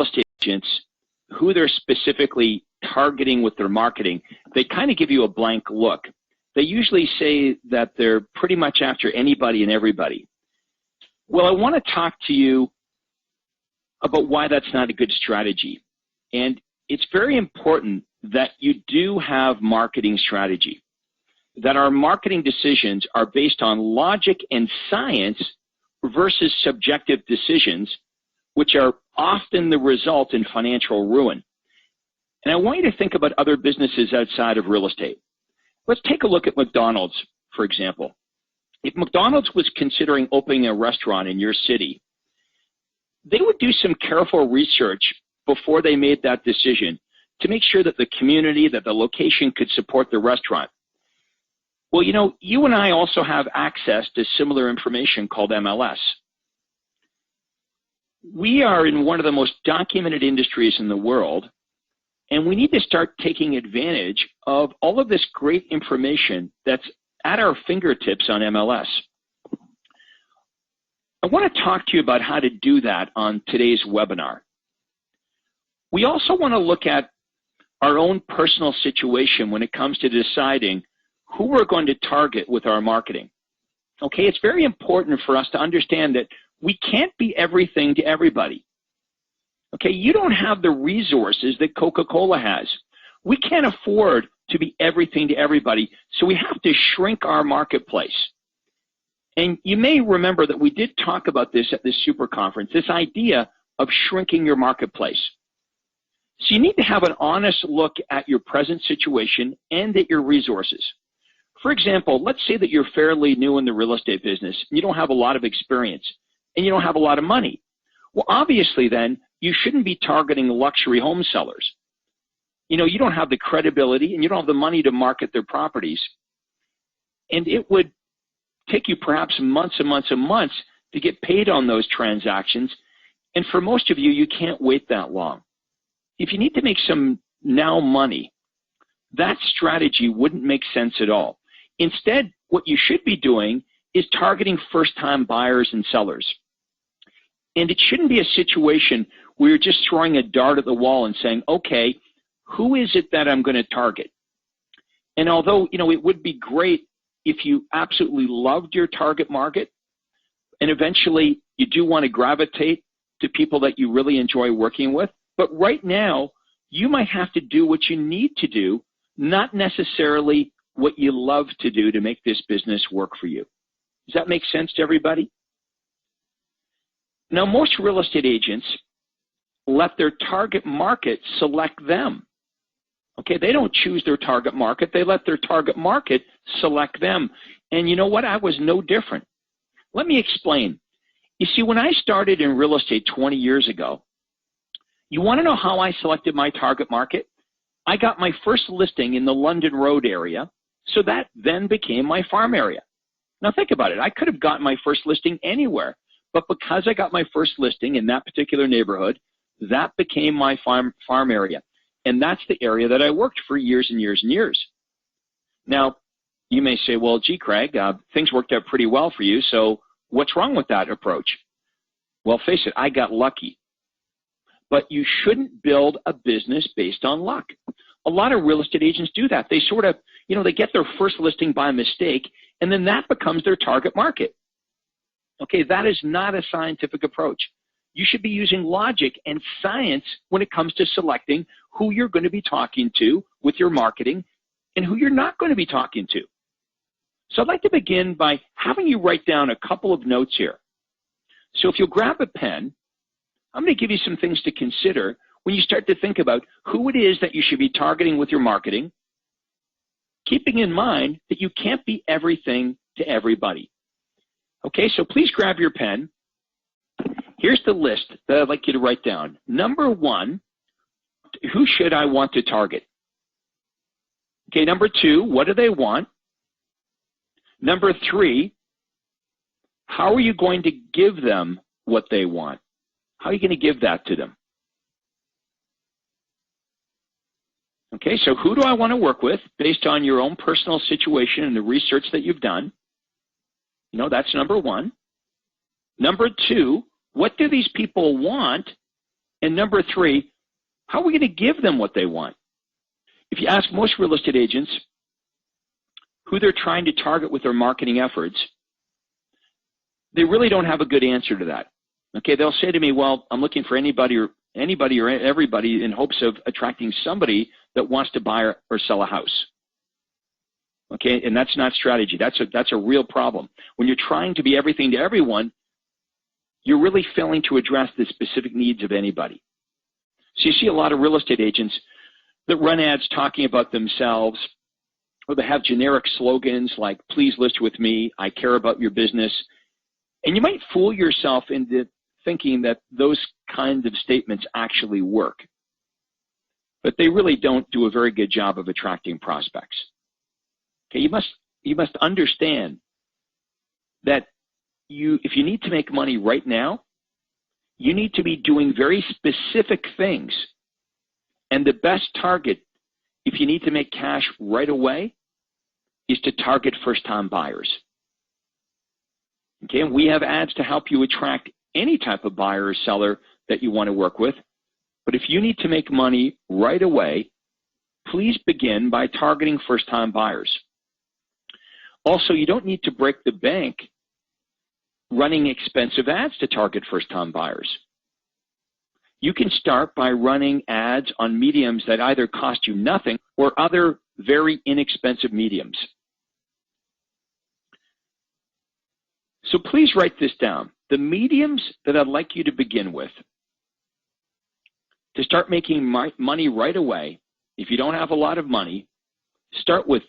estate agents, who they're specifically targeting with their marketing, they kind of give you a blank look. They usually say that they're pretty much after anybody and everybody. Well, I want to talk to you about why that's not a good strategy. And it's very important that you do have marketing strategy, that our marketing decisions are based on logic and science versus subjective decisions, which are often the result in financial ruin. And I want you to think about other businesses outside of real estate. Let's take a look at McDonald's, for example. If McDonald's was considering opening a restaurant in your city, they would do some careful research before they made that decision to make sure that the community, that the location could support the restaurant. Well, you know, you and I also have access to similar information called MLS. We are in one of the most documented industries in the world, and we need to start taking advantage of all of this great information that's at our fingertips on MLS. I want to talk to you about how to do that on today's webinar. We also want to look at our own personal situation when it comes to deciding who we're going to target with our marketing. Okay, it's very important for us to understand that we can't be everything to everybody. Okay, you don't have the resources that Coca-Cola has. We can't afford to be everything to everybody, so we have to shrink our marketplace. And you may remember that we did talk about this at this super conference, this idea of shrinking your marketplace. So you need to have an honest look at your present situation and at your resources. For example, let's say that you're fairly new in the real estate business, and you don't have a lot of experience, and you don't have a lot of money. Well, obviously then, you shouldn't be targeting luxury home sellers. You know, you don't have the credibility and you don't have the money to market their properties. And it would take you perhaps months and months and months to get paid on those transactions. And for most of you, you can't wait that long. If you need to make some now money, that strategy wouldn't make sense at all. Instead, what you should be doing is targeting first-time buyers and sellers. And it shouldn't be a situation where you're just throwing a dart at the wall and saying, okay, who is it that I'm going to target? And although, you know, it would be great if you absolutely loved your target market, and eventually you do want to gravitate to people that you really enjoy working with, but right now, you might have to do what you need to do, not necessarily what you love to do to make this business work for you. Does that make sense to everybody? Now, most real estate agents let their target market select them. Okay, they don't choose their target market. They let their target market select them. And you know what? I was no different. Let me explain. You see, when I started in real estate 20 years ago, you want to know how I selected my target market? I got my first listing in the London Road area, so that then became my farm area. Now think about it. I could have gotten my first listing anywhere, but because I got my first listing in that particular neighborhood, that became my farm area. And that's the area that I worked for years and years and years. Now, you may say, well, gee, Craig, things worked out pretty well for you, so what's wrong with that approach? Well, face it, I got lucky. But you shouldn't build a business based on luck. A lot of real estate agents do that. They sort of, you know, they get their first listing by mistake, and then that becomes their target market. Okay, that is not a scientific approach. You should be using logic and science when it comes to selecting who you're going to be talking to with your marketing and who you're not going to be talking to. So I'd like to begin by having you write down a couple of notes here. So if you'll grab a pen, I'm going to give you some things to consider when you start to think about who it is that you should be targeting with your marketing, keeping in mind that you can't be everything to everybody. Okay, so please grab your pen. Here's the list that I'd like you to write down. Number one, who should I want to target? Okay, number two, what do they want? Number three, how are you going to give them what they want? How are you going to give that to them? Okay, so who do I want to work with based on your own personal situation and the research that you've done? You know, that's number one. Number two, what do these people want? And number three, how are we going to give them what they want? If you ask most real estate agents who they're trying to target with their marketing efforts, they really don't have a good answer to that. Okay, they'll say to me, well, I'm looking for anybody or everybody in hopes of attracting somebody that wants to buy or sell a house. Okay, and that's not strategy. That's a real problem. When you're trying to be everything to everyone, you're really failing to address the specific needs of anybody. So you see a lot of real estate agents that run ads talking about themselves, or they have generic slogans like, please list with me, I care about your business. And you might fool yourself into thinking that those kinds of statements actually work. But they really don't do a very good job of attracting prospects. Okay, you must understand that if you need to make money right now, you need to be doing very specific things. And the best target, if you need to make cash right away, is to target first-time buyers. Okay, and we have ads to help you attract any type of buyer or seller that you want to work with. But if you need to make money right away, please begin by targeting first-time buyers. Also, you don't need to break the bank running expensive ads to target first-time buyers. You can start by running ads on mediums that either cost you nothing or other very inexpensive mediums. So please write this down. The mediums that I'd like you to begin with to start making money right away, if you don't have a lot of money, start with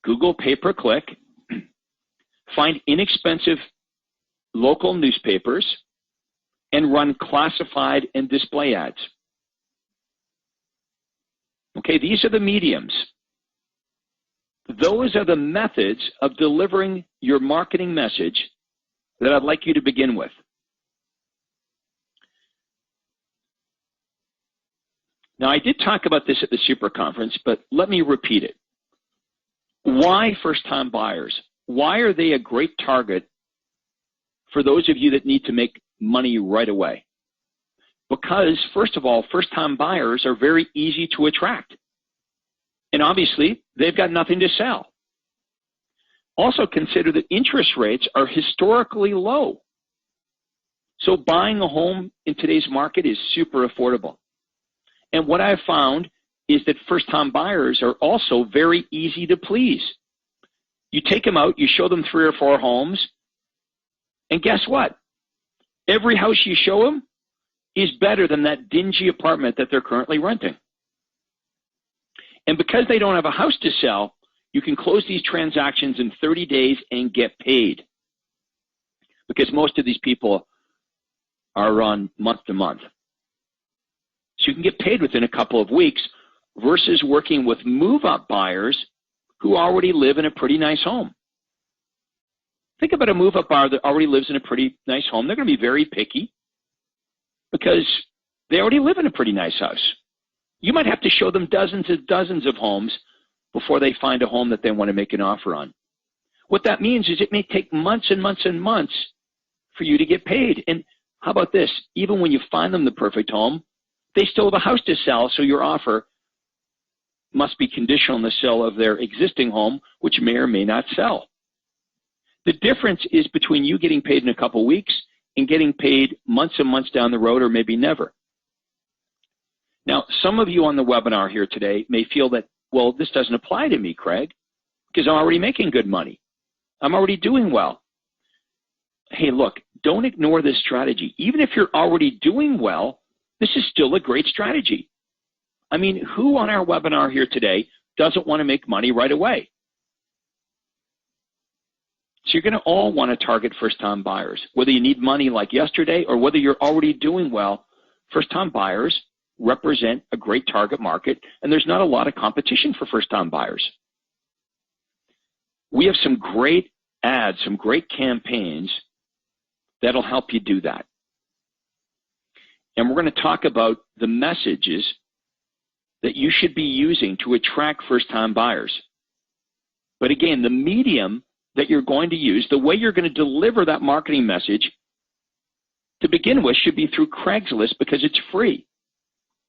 Google pay-per-click, find inexpensive local newspapers, and run classified and display ads. Okay, these are the mediums. Those are the methods of delivering your marketing message that I'd like you to begin with. Now, I did talk about this at the Super Conference, but let me repeat it. Why first-time buyers? Why are they a great target for those of you that need to make money right away? Because, first of all, first-time buyers are very easy to attract. And obviously, they've got nothing to sell. Also consider that interest rates are historically low. So buying a home in today's market is super affordable. And what I've found is that first-time buyers are also very easy to please. You take them out, you show them 3 or 4 homes, and guess what? Every house you show them is better than that dingy apartment that they're currently renting. And because they don't have a house to sell, you can close these transactions in 30 days and get paid. Because most of these people are on month to month. So you can get paid within a couple of weeks versus working with move-up buyers who already live in a pretty nice home. Think about a move-up buyer that already lives in a pretty nice home. They're going to be very picky because they already live in a pretty nice house. You might have to show them dozens and dozens of homes before they find a home that they want to make an offer on. What that means is it may take months and months and months for you to get paid. And how about this? Even when you find them the perfect home, they still have a house to sell, so your offer must be conditional on the sale of their existing home, which may or may not sell. The difference is between you getting paid in a couple weeks and getting paid months and months down the road, or maybe never. Now, some of you on the webinar here today may feel that, well, this doesn't apply to me, Craig, because I'm already making good money. I'm already doing well. Hey, look, don't ignore this strategy. Even if you're already doing well, this is still a great strategy. I mean, who on our webinar here today doesn't want to make money right away? So you're going to all want to target first-time buyers. Whether you need money like yesterday or whether you're already doing well, first-time buyers represent a great target market, and there's not a lot of competition for first-time buyers. We have some great ads, some great campaigns that'll help you do that. And we're going to talk about the messages that you should be using to attract first-time buyers. But again, the medium that you're going to use, the way you're going to deliver that marketing message to begin with should be through Craigslist because it's free,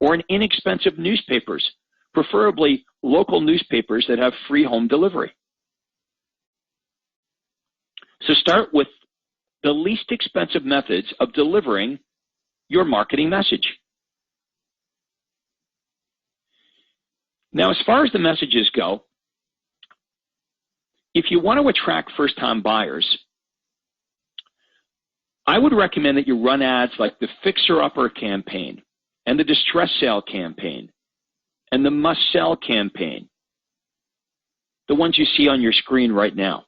or in inexpensive newspapers, preferably local newspapers that have free home delivery. So start with the least expensive methods of delivering your marketing message. Now, as far as the messages go, if you want to attract first-time buyers, I would recommend that you run ads like the Fixer Upper campaign and the Distress Sale campaign and the Must Sell campaign, the ones you see on your screen right now.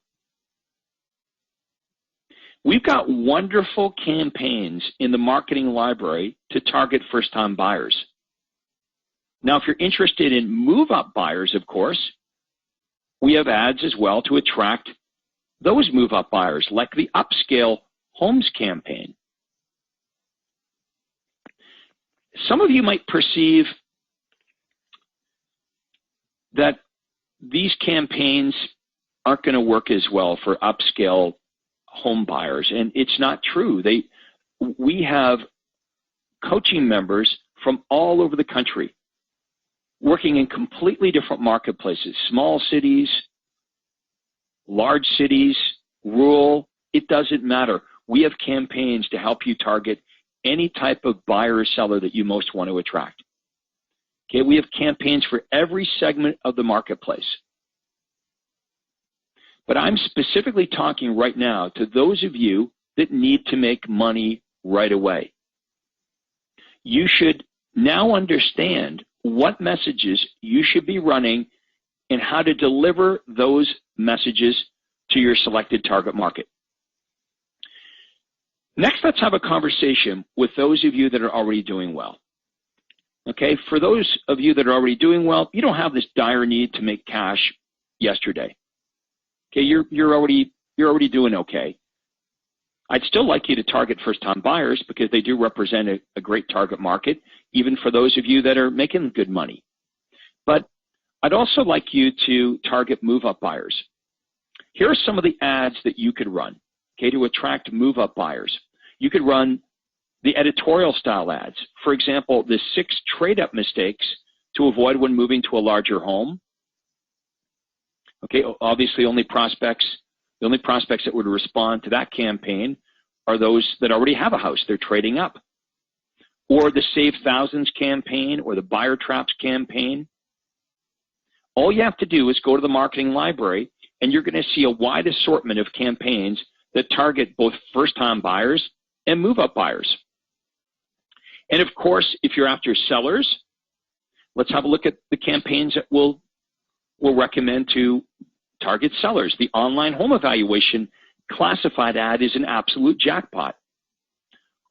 We've got wonderful campaigns in the marketing library to target first-time buyers. Now, if you're interested in move-up buyers, of course, we have ads as well to attract those move-up buyers, like the Upscale Homes campaign. Some of you might perceive that these campaigns aren't going to work as well for upscale home buyers, and it's not true. We have coaching members from all over the country working in completely different marketplaces, small cities, large cities, rural, it doesn't matter. We have campaigns to help you target any type of buyer or seller that you most want to attract. Okay, we have campaigns for every segment of the marketplace. But I'm specifically talking right now to those of you that need to make money right away. You should now understand what messages you should be running and how to deliver those messages to your selected target market. Next, let's have a conversation with those of you that are already doing well. Okay, for those of you that are already doing well, you don't have this dire need to make cash yesterday. Okay, you're already doing okay. I'd still like you to target first-time buyers because they do represent a great target market, even for those of you that are making good money. But I'd also like you to target move-up buyers. Here are some of the ads that you could run, okay, to attract move-up buyers. You could run the editorial style ads. For example, the 6 trade-up mistakes to avoid when moving to a larger home. Okay, obviously the only prospects that would respond to that campaign are those that already have a house. They're trading up. Or the Save Thousands campaign or the Buyer Traps campaign. All you have to do is go to the marketing library and you're going to see a wide assortment of campaigns that target both first-time buyers and move-up buyers. And of course, if you're after sellers, let's have a look at the campaigns that we'll recommend to target sellers. The online home evaluation classified ad is an absolute jackpot.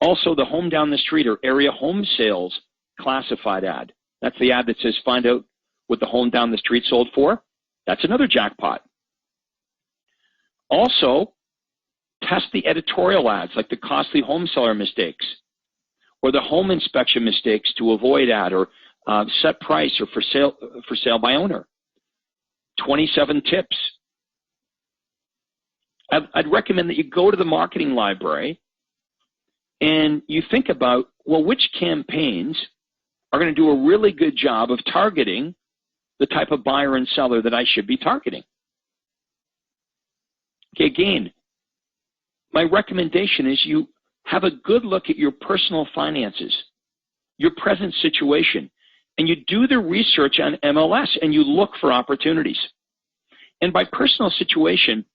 Also, the home down the street or area home sales classified ad. That's the ad that says find out what the home down the street sold for. That's another jackpot. Also, test the editorial ads like the costly home seller mistakes or the home inspection mistakes to avoid ad or set price or for sale by owner. 27 tips. I'd recommend that you go to the marketing library and you think about, well, which campaigns are going to do a really good job of targeting the type of buyer and seller that I should be targeting. Okay, again, my recommendation is you have a good look at your personal finances, your present situation, and you do the research on MLS and you look for opportunities. And by personal situation,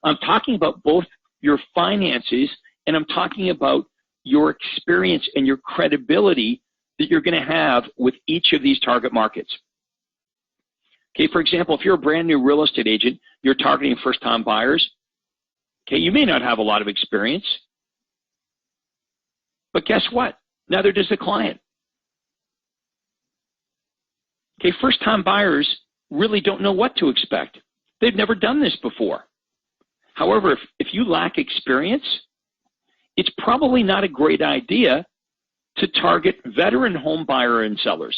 I'm talking about both your finances and I'm talking about your experience and your credibility that you're going to have with each of these target markets. Okay, for example, if you're a brand new real estate agent, you're targeting first-time buyers. Okay, you may not have a lot of experience, but guess what? Neither does the client. Okay, first-time buyers really don't know what to expect. They've never done this before. However, if you lack experience, it's probably not a great idea to target veteran home buyer and sellers.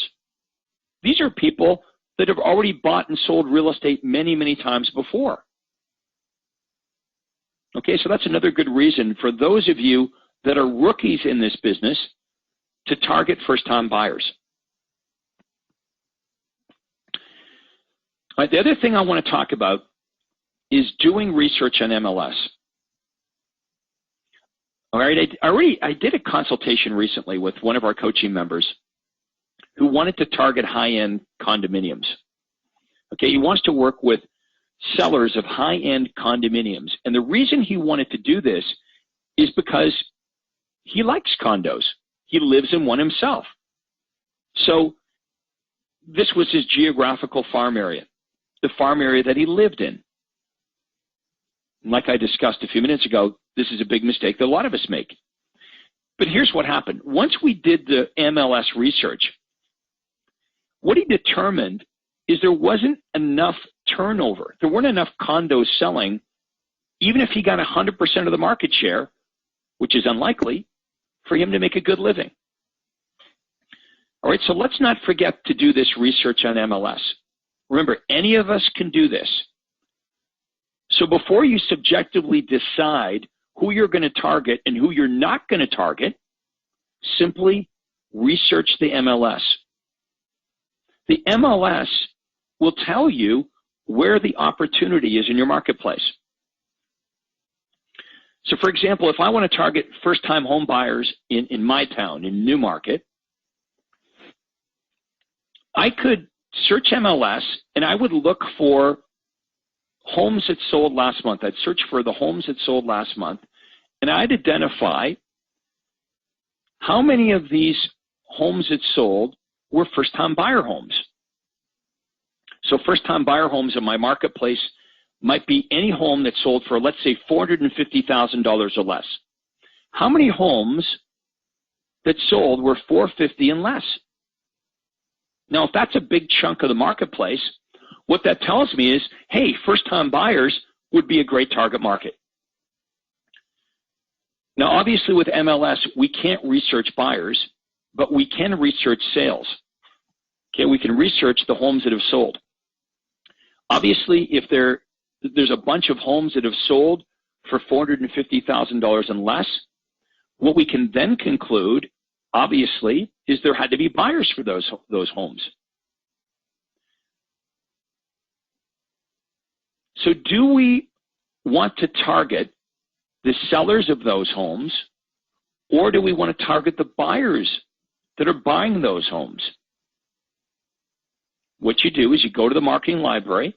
These are people that have already bought and sold real estate many, many times before. Okay, so that's another good reason for those of you that are rookies in this business to target first-time buyers. All right, the other thing I want to talk about is doing research on MLS. All right, I did a consultation recently with one of our coaching members who wanted to target high-end condominiums. Okay, he wants to work with sellers of high-end condominiums. And the reason he wanted to do this is because he likes condos. He lives in one himself. So this was his geographical farm area, the farm area that he lived in. Like I discussed a few minutes ago, this is a big mistake that a lot of us make. But here's what happened. Once we did the MLS research, what he determined is there wasn't enough turnover. There weren't enough condos selling, even if he got 100% of the market share, which is unlikely, for him to make a good living. All right, so let's not forget to do this research on MLS. Remember, any of us can do this. So before you subjectively decide who you're going to target and who you're not going to target, simply research the MLS. The MLS will tell you where the opportunity is in your marketplace. So for example, if I want to target first-time home buyers in my town, in Newmarket, I could search MLS and I would look for homes that sold last month. I'd search for the homes that sold last month, and I'd identify how many of these homes that sold were first-time buyer homes. So first-time buyer homes in my marketplace might be any home that sold for, let's say, $450,000 or less. How many homes that sold were $450,000 and less? Now, if that's a big chunk of the marketplace, what that tells me is, hey, first-time buyers would be a great target market. Now, obviously with MLS, we can't research buyers, but we can research sales. Okay, we can research the homes that have sold. Obviously, if there's a bunch of homes that have sold for $450,000 and less, what we can then conclude, obviously, is there had to be buyers for those homes. So do we want to target the sellers of those homes, or do we want to target the buyers that are buying those homes? What you do is you go to the marketing library,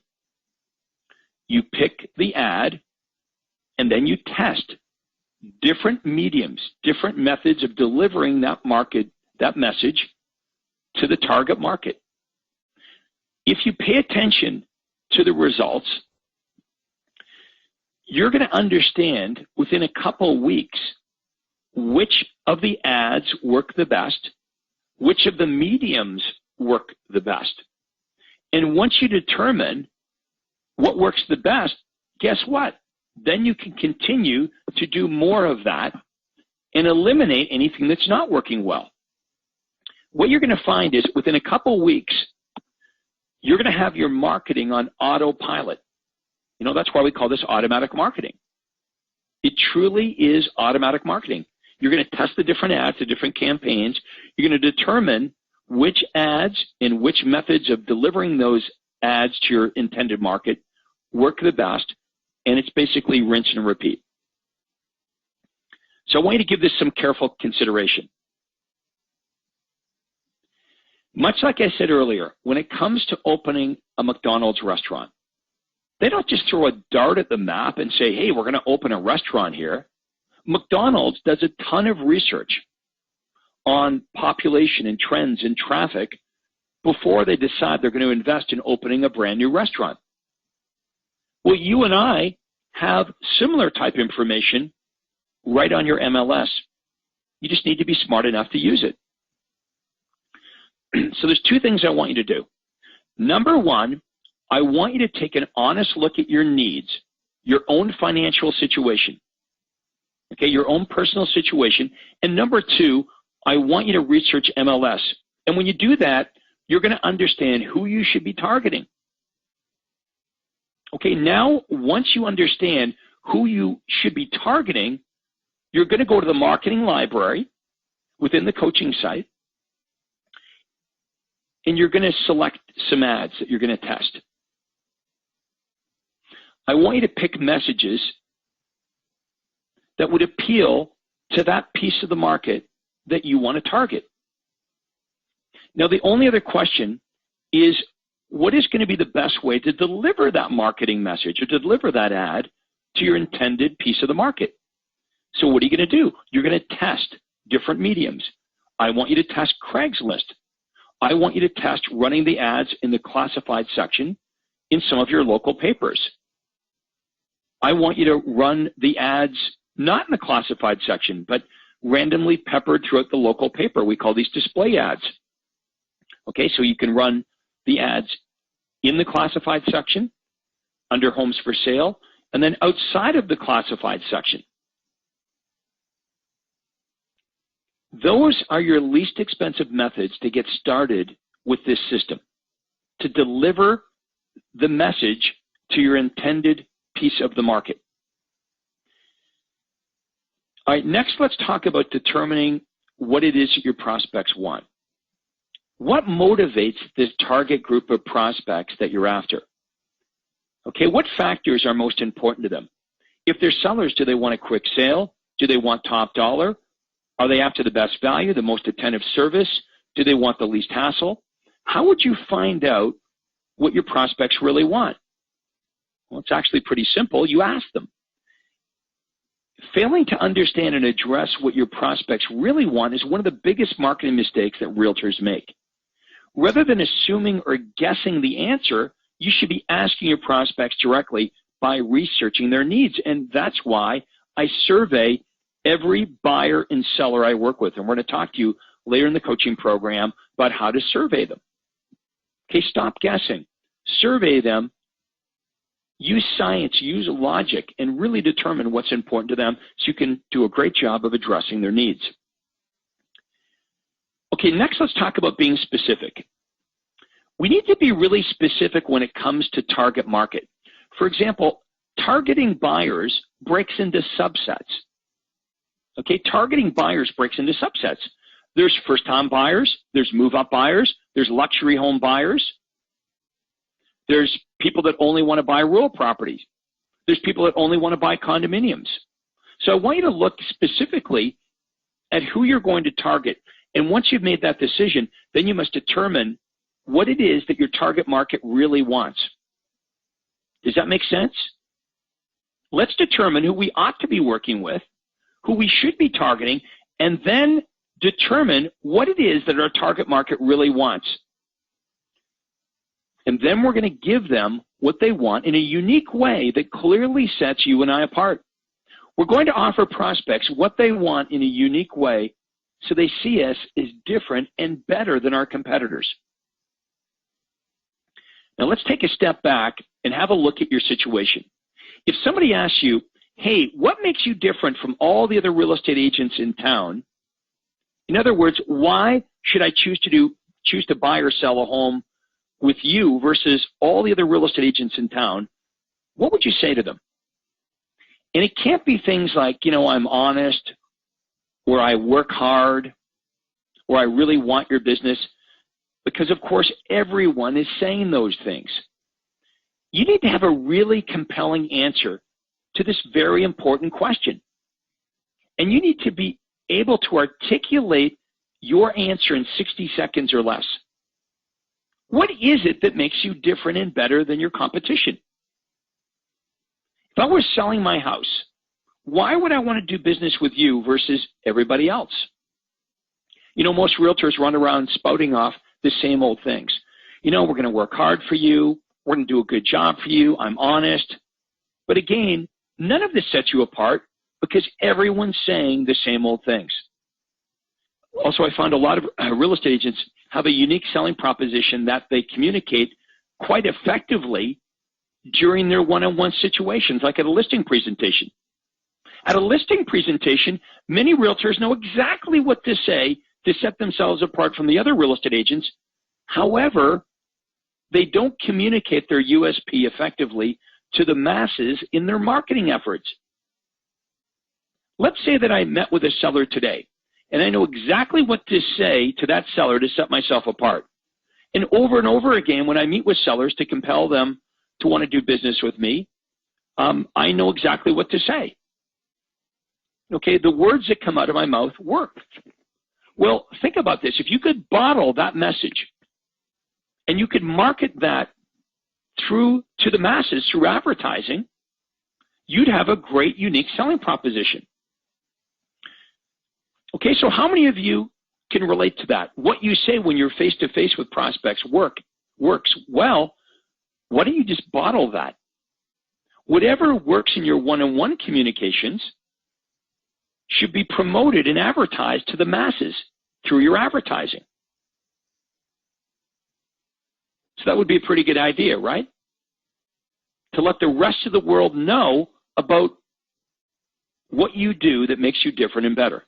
you pick the ad, and then you test different mediums, different methods of delivering that message to the target market. If you pay attention to the results, you're going to understand within a couple of weeks which of the ads work the best, which of the mediums work the best. And once you determine what works the best, guess what? Then you can continue to do more of that and eliminate anything that's not working well. What you're going to find is within a couple weeks, you're going to have your marketing on autopilot. You know, that's why we call this automatic marketing. It truly is automatic marketing. You're going to test the different ads, the different campaigns. You're going to determine which ads and which methods of delivering those ads to your intended market work the best, and it's basically rinse and repeat. So I want you to give this some careful consideration. Much like I said earlier, when it comes to opening a McDonald's restaurant, they don't just throw a dart at the map and say, hey, we're going to open a restaurant here. McDonald's does a ton of research on population and trends and traffic before they decide they're going to invest in opening a brand new restaurant. Well, you and I have similar type information right on your MLS. You just need to be smart enough to use it. So there's two things I want you to do. Number one, I want you to take an honest look at your needs, your own financial situation, okay, your own personal situation. And number two, I want you to research MLS. And when you do that, you're going to understand who you should be targeting. Okay, now once you understand who you should be targeting, you're going to go to the marketing library within the coaching site, and you're going to select some ads that you're going to test. I want you to pick messages that would appeal to that piece of the market that you want to target. Now, the only other question is, what is going to be the best way to deliver that marketing message or to deliver that ad to your intended piece of the market? So what are you going to do? You're going to test different mediums. I want you to test Craigslist. I want you to test running the ads in the classified section in some of your local papers. I want you to run the ads not in the classified section, but randomly peppered throughout the local paper. We call these display ads. Okay, so you can run the ads in the classified section, under homes for sale, and then outside of the classified section. Those are your least expensive methods to get started with this system, to deliver the message to your intended piece of the market. All right, next let's talk about determining what it is that your prospects want. What motivates this target group of prospects that you're after? Okay, what factors are most important to them? If they're sellers, do they want a quick sale? Do they want top dollar? Are they after the best value, the most attentive service? Do they want the least hassle? How would you find out what your prospects really want? Well, it's actually pretty simple. You ask them. Failing to understand and address what your prospects really want is one of the biggest marketing mistakes that realtors make. Rather than assuming or guessing the answer, you should be asking your prospects directly by researching their needs. And that's why I survey every buyer and seller I work with. And we're going to talk to you later in the coaching program about how to survey them. Okay, stop guessing. Survey them. Use science, use logic, and really determine what's important to them so you can do a great job of addressing their needs. Okay, next let's talk about being specific. We need to be really specific when it comes to target market. For example, targeting buyers breaks into subsets. Okay, targeting buyers breaks into subsets. There's first-time buyers, there's move-up buyers, there's luxury home buyers, there's people that only want to buy rural properties, there's people that only want to buy condominiums. So I want you to look specifically at who you're going to target. And once you've made that decision, then you must determine what it is that your target market really wants. Does that make sense? Let's determine who we ought to be working with, who we should be targeting, and then determine what it is that our target market really wants. And then we're going to give them what they want in a unique way that clearly sets you and I apart. We're going to offer prospects what they want in a unique way so they see us as different and better than our competitors. Now let's take a step back and have a look at your situation. If somebody asks you, hey, what makes you different from all the other real estate agents in town? In other words, why should I choose to buy or sell a home with you versus all the other real estate agents in town? What would you say to them? And it can't be things like, I'm honest, or I work hard, or I really want your business, because of course everyone is saying those things. You need to have a really compelling answer to this very important question. And you need to be able to articulate your answer in 60 seconds or less. What is it that makes you different and better than your competition? If I was selling my house, why would I want to do business with you versus everybody else? Most realtors run around spouting off the same old things. We're going to work hard for you. We're going to do a good job for you. I'm honest. But again, none of this sets you apart because everyone's saying the same old things. Also, I found a lot of real estate agents have a unique selling proposition that they communicate quite effectively during their one-on-one situations, like at a listing presentation. At a listing presentation, many realtors know exactly what to say to set themselves apart from the other real estate agents. However, they don't communicate their USP effectively to the masses in their marketing efforts. Let's say that I met with a seller today, and I know exactly what to say to that seller to set myself apart. And over again, when I meet with sellers to compel them to want to do business with me, I know exactly what to say. Okay, the words that come out of my mouth work. Well, think about this. If you could bottle that message and you could market that through to the masses through advertising, you'd have a great, unique selling proposition. Okay, so how many of you can relate to that? What you say when you're face-to-face with prospects works. Well, why don't you just bottle that? Whatever works in your one-on-one communications should be promoted and advertised to the masses through your advertising. So that would be a pretty good idea, right? To let the rest of the world know about what you do that makes you different and better.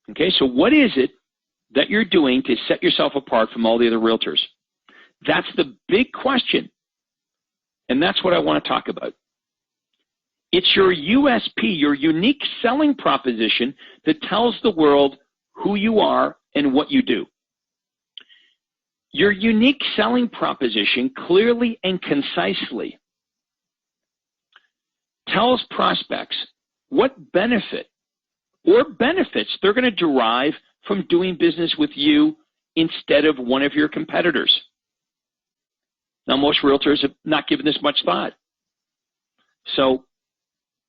Okay, so what is it that you're doing to set yourself apart from all the other realtors? That's the big question, and that's what I want to talk about. It's your USP, your unique selling proposition that tells the world who you are and what you do. Your unique selling proposition clearly and concisely tells prospects what benefit or benefits they're going to derive from doing business with you instead of one of your competitors. Now, most realtors have not given this much thought. So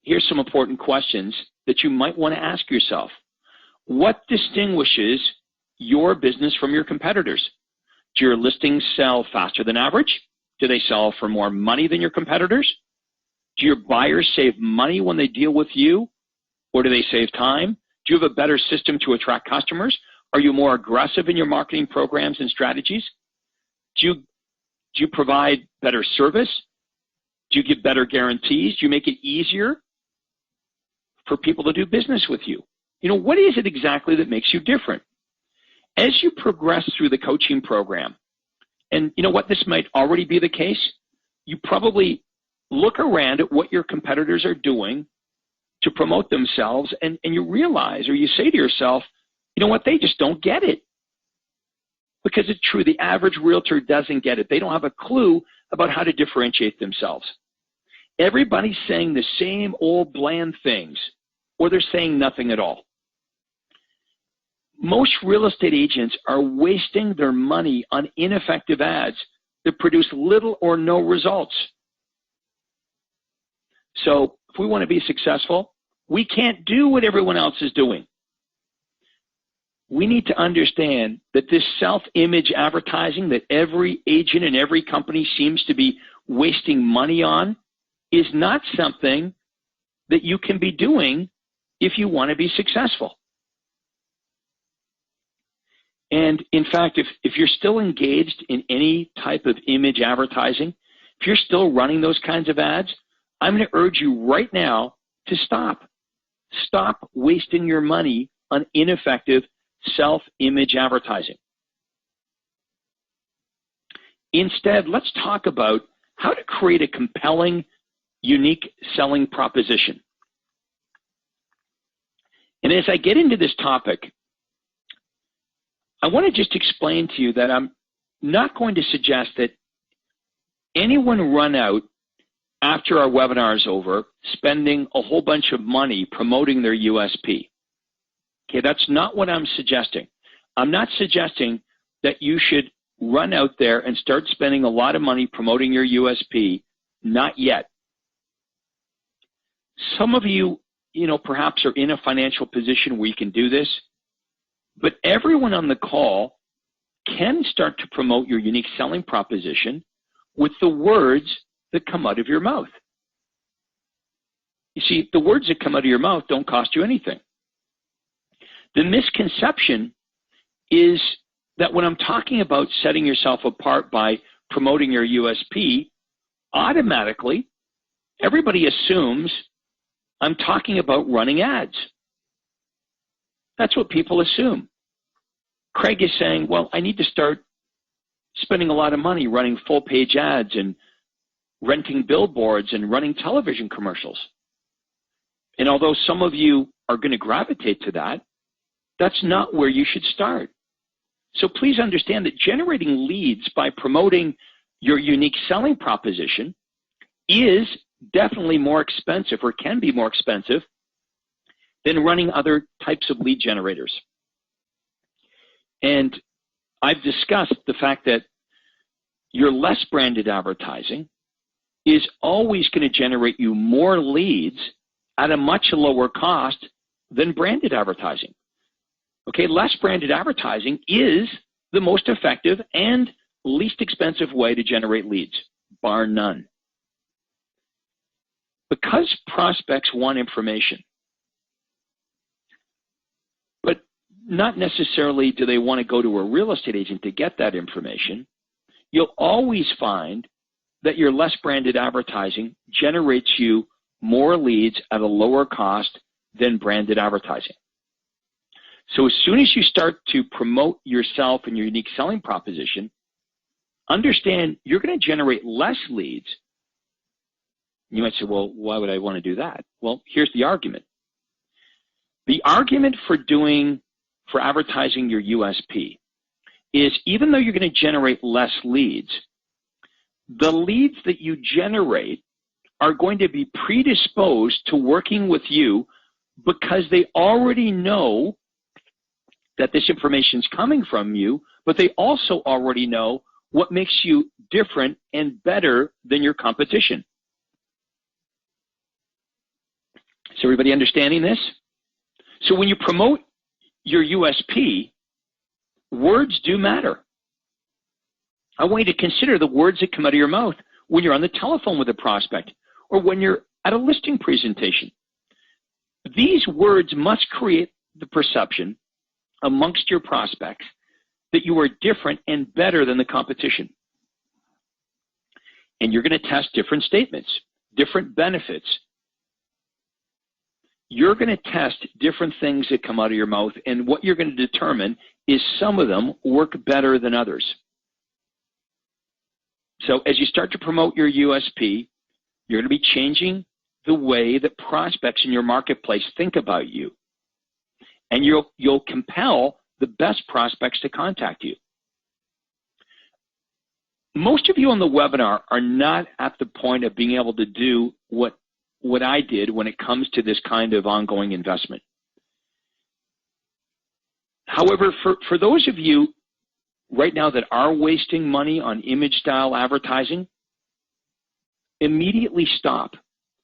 here's some important questions that you might want to ask yourself. What distinguishes your business from your competitors? Do your listings sell faster than average? Do they sell for more money than your competitors? Do your buyers save money when they deal with you? Or do they save time? Do you have a better system to attract customers? Are you more aggressive in your marketing programs and strategies? Do you provide better service? Do you give better guarantees? Do you make it easier for people to do business with you? You know, what is it exactly that makes you different? As you progress through the coaching program, and you know what, this might already be the case, you probably look around at what your competitors are doing to promote themselves, and you realize, or you say to yourself, you know what, they just don't get it. Because it's true, the average realtor doesn't get it. They don't have a clue about how to differentiate themselves. Everybody's saying the same old bland things, or they're saying nothing at all. Most real estate agents are wasting their money on ineffective ads that produce little or no results. So if we want to be successful, we can't do what everyone else is doing. We need to understand that this self-image advertising that every agent and every company seems to be wasting money on is not something that you can be doing if you want to be successful. And in fact, if you're still engaged in any type of image advertising, if you're still running those kinds of ads, I'm going to urge you right now to stop. Stop wasting your money on ineffective self-image advertising. Instead, let's talk about how to create a compelling, unique selling proposition. And as I get into this topic, I want to just explain to you that I'm not going to suggest that anyone run out after our webinar is over spending a whole bunch of money promoting their USP. Okay, that's not what I'm suggesting. I'm not suggesting that you should run out there and start spending a lot of money promoting your USP. Not yet. Some of you, perhaps are in a financial position where you can do this, but everyone on the call can start to promote your unique selling proposition with the words that come out of your mouth. You see, the words that come out of your mouth don't cost you anything. The misconception is that when I'm talking about setting yourself apart by promoting your USP, automatically everybody assumes I'm talking about running ads. That's what people assume. Craig is saying, well, I need to start spending a lot of money running full-page ads and renting billboards and running television commercials. And although some of you are going to gravitate to that, that's not where you should start. So please understand that generating leads by promoting your unique selling proposition is definitely more expensive, or can be more expensive, than running other types of lead generators. And I've discussed the fact that your less branded advertising is always going to generate you more leads at a much lower cost than branded advertising. Okay, less branded advertising is the most effective and least expensive way to generate leads, bar none. Because prospects want information, but not necessarily do they want to go to a real estate agent to get that information, you'll always find that your less branded advertising generates you more leads at a lower cost than branded advertising. So as soon as you start to promote yourself and your unique selling proposition, understand you're going to generate less leads. You might say, well, why would I want to do that? Well, here's the argument. The argument for advertising your USP is, even though you're going to generate less leads, the leads that you generate are going to be predisposed to working with you because they already know that this information is coming from you, but they also already know what makes you different and better than your competition. Is everybody understanding this? So when you promote your USP, words do matter. I want you to consider the words that come out of your mouth when you're on the telephone with a prospect or when you're at a listing presentation. These words must create the perception amongst your prospects that you are different and better than the competition. And you're going to test different statements, different benefits. You're going to test different things that come out of your mouth, and what you're going to determine is some of them work better than others. So as you start to promote your USP, you're going to be changing the way that prospects in your marketplace think about you. And you'll compel the best prospects to contact you. Most of you on the webinar are not at the point of being able to do what I did when it comes to this kind of ongoing investment. However, for those of you right now that are wasting money on image style advertising, immediately stop.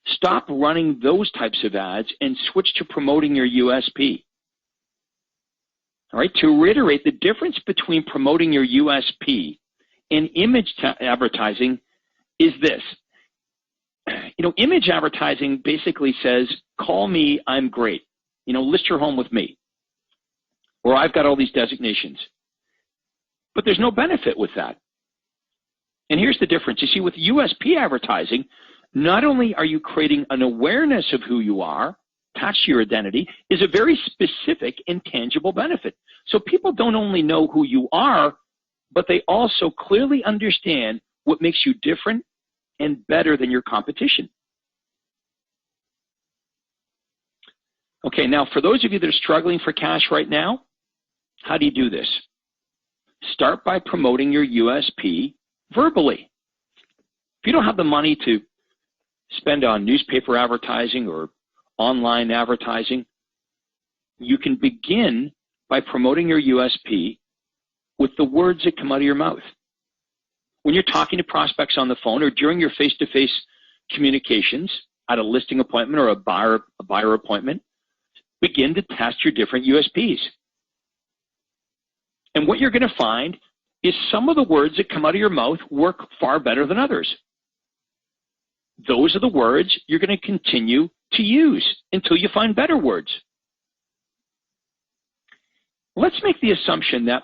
Stop running those types of ads and switch to promoting your USP. All right, to reiterate, the difference between promoting your USP and image advertising is this. Image advertising basically says, call me, I'm great. List your home with me. Or I've got all these designations. But there's no benefit with that. And here's the difference. You see, with USP advertising, not only are you creating an awareness of who you are, attached to your identity, is a very specific and tangible benefit. So people don't only know who you are, but they also clearly understand what makes you different and better than your competition. Okay, now for those of you that are struggling for cash right now, how do you do this? Start by promoting your USP verbally. If you don't have the money to spend on newspaper advertising or online advertising, you can begin by promoting your USP with the words that come out of your mouth. When you're talking to prospects on the phone or during your face-to-face communications at a listing appointment or a buyer appointment, begin to test your different USPs. And what you're going to find is some of the words that come out of your mouth work far better than others. Those are the words you're going to continue to use until you find better words. Let's make the assumption that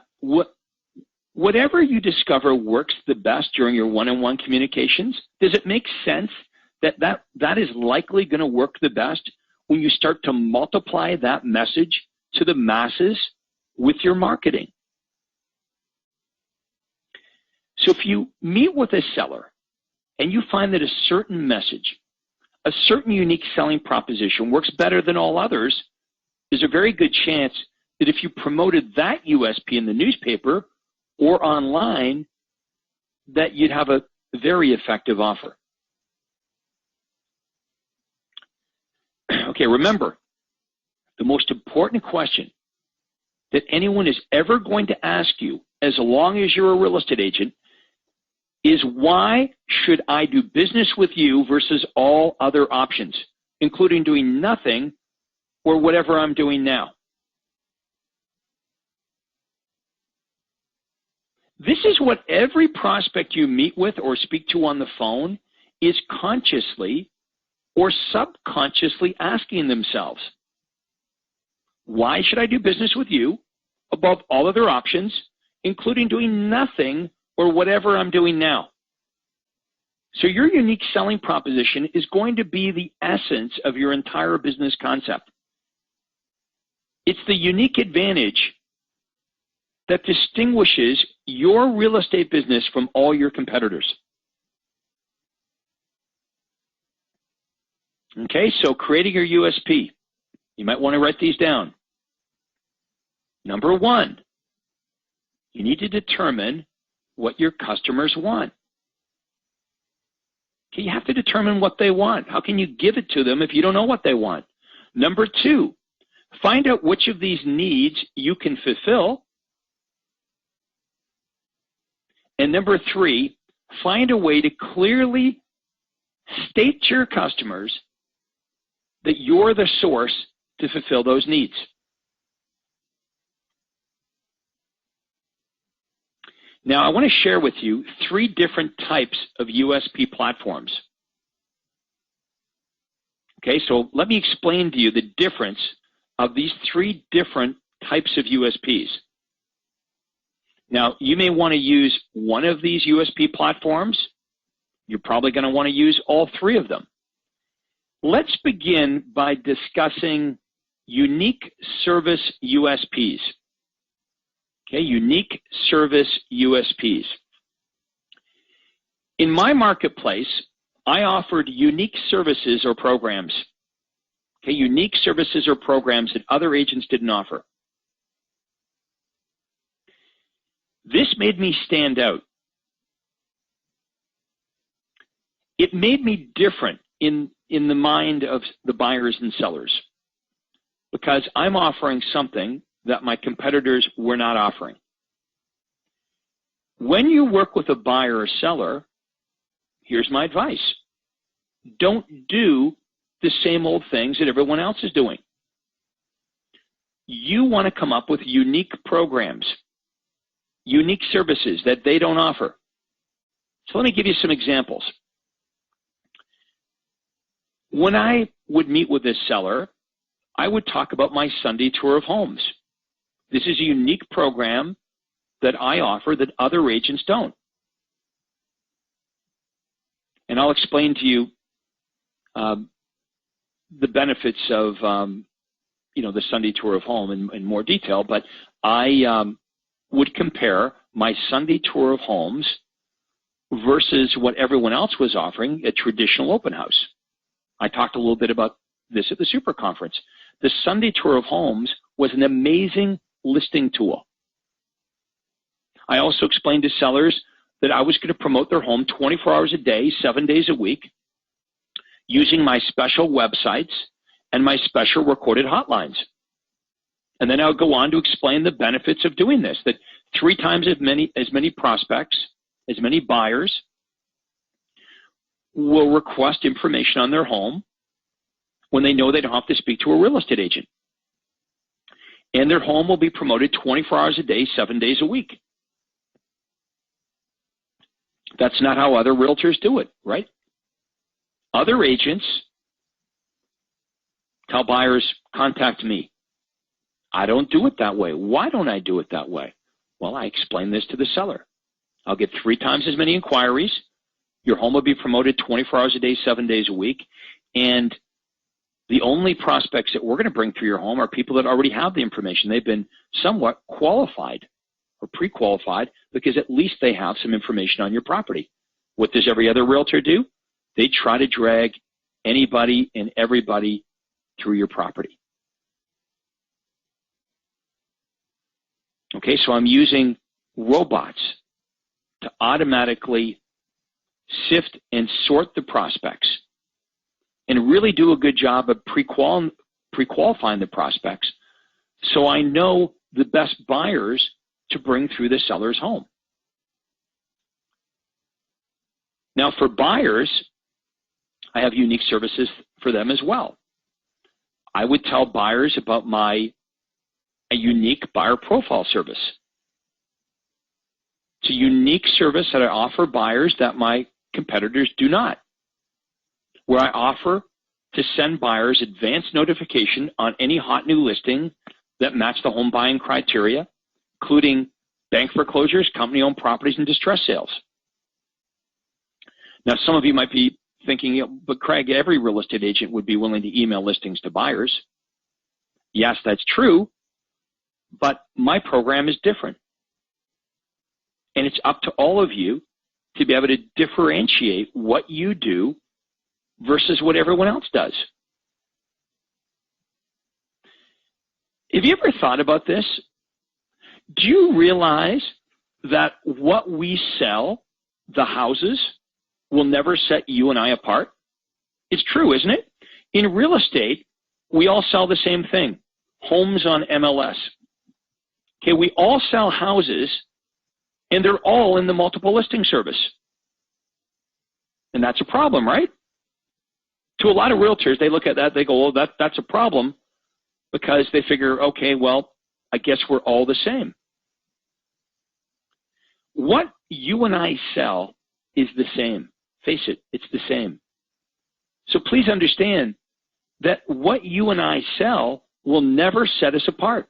whatever you discover works the best during your one-on-one communications, does it make sense that is likely going to work the best when you start to multiply that message to the masses with your marketing? So if you meet with a seller and you find that a certain message a certain unique selling proposition works better than all others, there's a very good chance that if you promoted that USP in the newspaper or online, that you'd have a very effective offer. Okay, remember, the most important question that anyone is ever going to ask you, as long as you're a real estate agent, is why should I do business with you versus all other options, including doing nothing or whatever I'm doing now? This is what every prospect you meet with or speak to on the phone is consciously or subconsciously asking themselves. Why should I do business with you above all other options, including doing nothing or whatever I'm doing now? So your unique selling proposition is going to be the essence of your entire business concept. It's the unique advantage that distinguishes your real estate business from all your competitors. Okay, so creating your USP. You might want to write these down. Number one, you need to determine what your customers want. Okay, you have to determine what they want. How can you give it to them if you don't know what they want? Number two, find out which of these needs you can fulfill. And number three, find a way to clearly state to your customers that you're the source to fulfill those needs. Now, I want to share with you 3 different types of USP platforms. Okay, so let me explain to you the difference of these 3 different types of USPs. Now, you may want to use one of these USP platforms. You're probably going to want to use all 3 of them. Let's begin by discussing unique service USPs. Okay, unique service USPs. In my marketplace, I offered unique services or programs. Okay, unique services or programs that other agents didn't offer. This made me stand out. It made me different in the mind of the buyers and sellers because I'm offering something that my competitors were not offering. When you work with a buyer or seller, here's my advice. Don't do the same old things that everyone else is doing. You want to come up with unique programs, unique services that they don't offer. So let me give you some examples. When I would meet with this seller, I would talk about my Sunday tour of homes. This is a unique program that I offer that other agents don't. And I'll explain to you the benefits of the Sunday tour of home in more detail, but I would compare my Sunday tour of homes versus what everyone else was offering at traditional open house. I talked a little bit about this at the Super Conference. The Sunday tour of homes was an amazing listing tool. I also explained to sellers that I was going to promote their home 24 hours a day, 7 days a week, using my special websites and my special recorded hotlines. And then I would go on to explain the benefits of doing this, that 3 times as many prospects, as many buyers will request information on their home when they know they don't have to speak to a real estate agent. And their home will be promoted 24 hours a day, 7 days a week. That's not how other realtors do it, right? Other agents tell buyers, contact me. I don't do it that way. Why don't I do it that way? Well, I explain this to the seller. I'll get 3 times as many inquiries. Your home will be promoted 24 hours a day, 7 days a week. And the only prospects that we're going to bring through your home are people that already have the information. They've been somewhat qualified or pre-qualified because at least they have some information on your property. What does every other realtor do? They try to drag anybody and everybody through your property. Okay, so I'm using robots to automatically sift and sort the prospects and really do a good job of pre-qualifying the prospects so I know the best buyers to bring through the seller's home. Now for buyers, I have unique services for them as well. I would tell buyers about a unique buyer profile service. It's a unique service that I offer buyers that my competitors do not, where I offer to send buyers advance notification on any hot new listing that match the home buying criteria, including bank foreclosures, company-owned properties, and distress sales. Now, some of you might be thinking, but Craig, every real estate agent would be willing to email listings to buyers. Yes, that's true, but my program is different. And it's up to all of you to be able to differentiate what you do versus what everyone else does. Have you ever thought about this? Do you realize that what we sell, the houses, will never set you and I apart? It's true, isn't it? In real estate, we all sell the same thing, homes on MLS. Okay, we all sell houses, and they're all in the multiple listing service. And that's a problem, right? To a lot of realtors, they look at that, they go, well, that's a problem, because they figure, okay, well, I guess we're all the same. What you and I sell is the same. Face it, it's the same. So please understand that what you and I sell will never set us apart.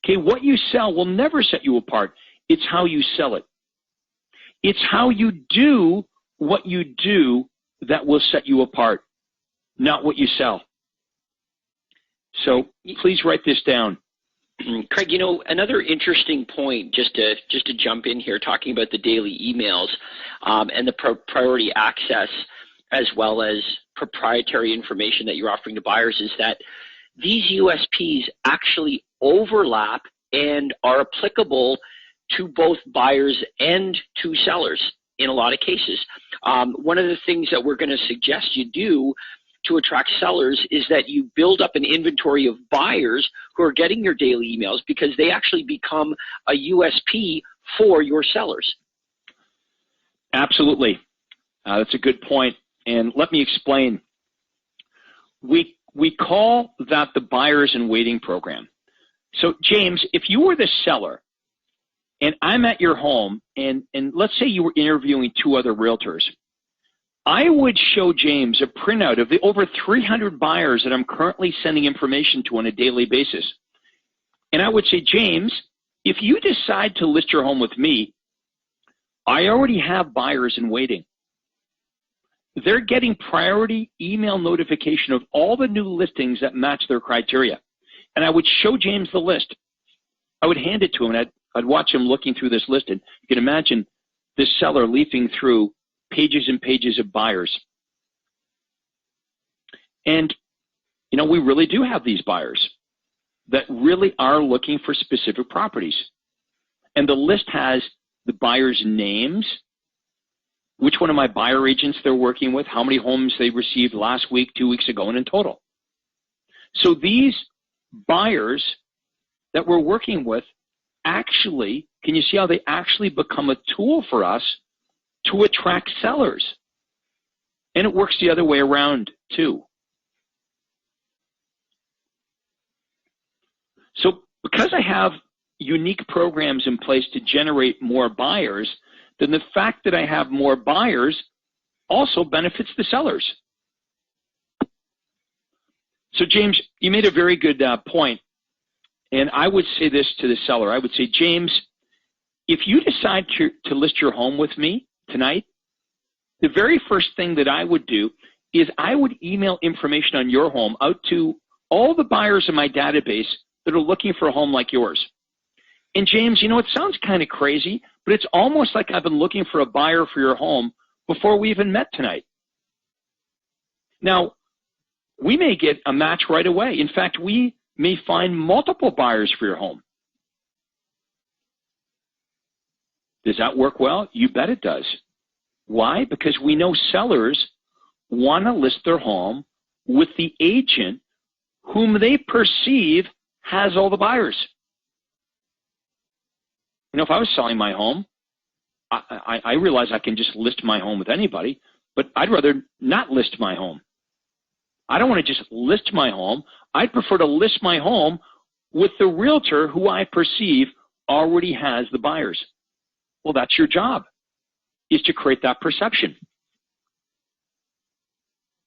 Okay, what you sell will never set you apart. It's how you sell it. It's how you do what you do that will set you apart, not what you sell. So please write this down. Craig, another interesting point, just to jump in here, talking about the daily emails and the priority access as well as proprietary information that you're offering to buyers, is that these USPs actually overlap and are applicable to both buyers and to sellers in a lot of cases. One of the things that we're going to suggest you do to attract sellers is that you build up an inventory of buyers who are getting your daily emails, because they actually become a USP for your sellers. Absolutely. That's a good point. And let me explain. We call that the buyers in waiting program. So James, if you were the seller and I'm at your home and let's say you were interviewing two other realtors, I would show James a printout of the over 300 buyers that I'm currently sending information to on a daily basis. And I would say, James, if you decide to list your home with me, I already have buyers in waiting. They're getting priority email notification of all the new listings that match their criteria. And I would show James the list. I would hand it to him, and I'd watch him looking through this list. And you can imagine this seller leafing through pages and pages of buyers. And, we really do have these buyers that really are looking for specific properties. And the list has the buyers' names, which one of my buyer agents they're working with, how many homes they received last week, 2 weeks ago, and in total. So these buyers that we're working with actually, can you see how they actually become a tool for us to attract sellers? And it works the other way around too. So because I have unique programs in place to generate more buyers, then the fact that I have more buyers also benefits the sellers. So James, you made a very good point. And I would say this to the seller. I would say, James, if you decide to list your home with me tonight, the very first thing that I would do is I would email information on your home out to all the buyers in my database that are looking for a home like yours. And James, it sounds kind of crazy, but it's almost like I've been looking for a buyer for your home before we even met tonight. Now, we may get a match right away. In fact, we may find multiple buyers for your home. Does that work well? You bet it does. Why? Because we know sellers want to list their home with the agent whom they perceive has all the buyers. You know, if I was selling my home, I realize I can just list my home with anybody, but I'd rather not list my home. I don't want to just list my home. I'd prefer to list my home with the realtor who I perceive already has the buyers. Well, that's your job, is to create that perception.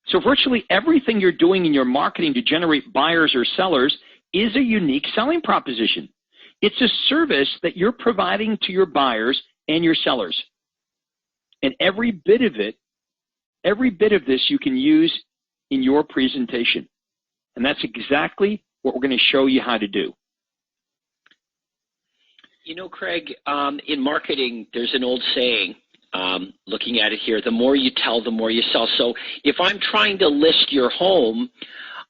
So virtually everything you're doing in your marketing to generate buyers or sellers is a unique selling proposition. It's a service that you're providing to your buyers and your sellers. And every bit of this you can use in your presentation. And that's exactly what we're going to show you how to do. You know, Craig, in marketing, there's an old saying, looking at it here, the more you tell, the more you sell. So if I'm trying to list your home,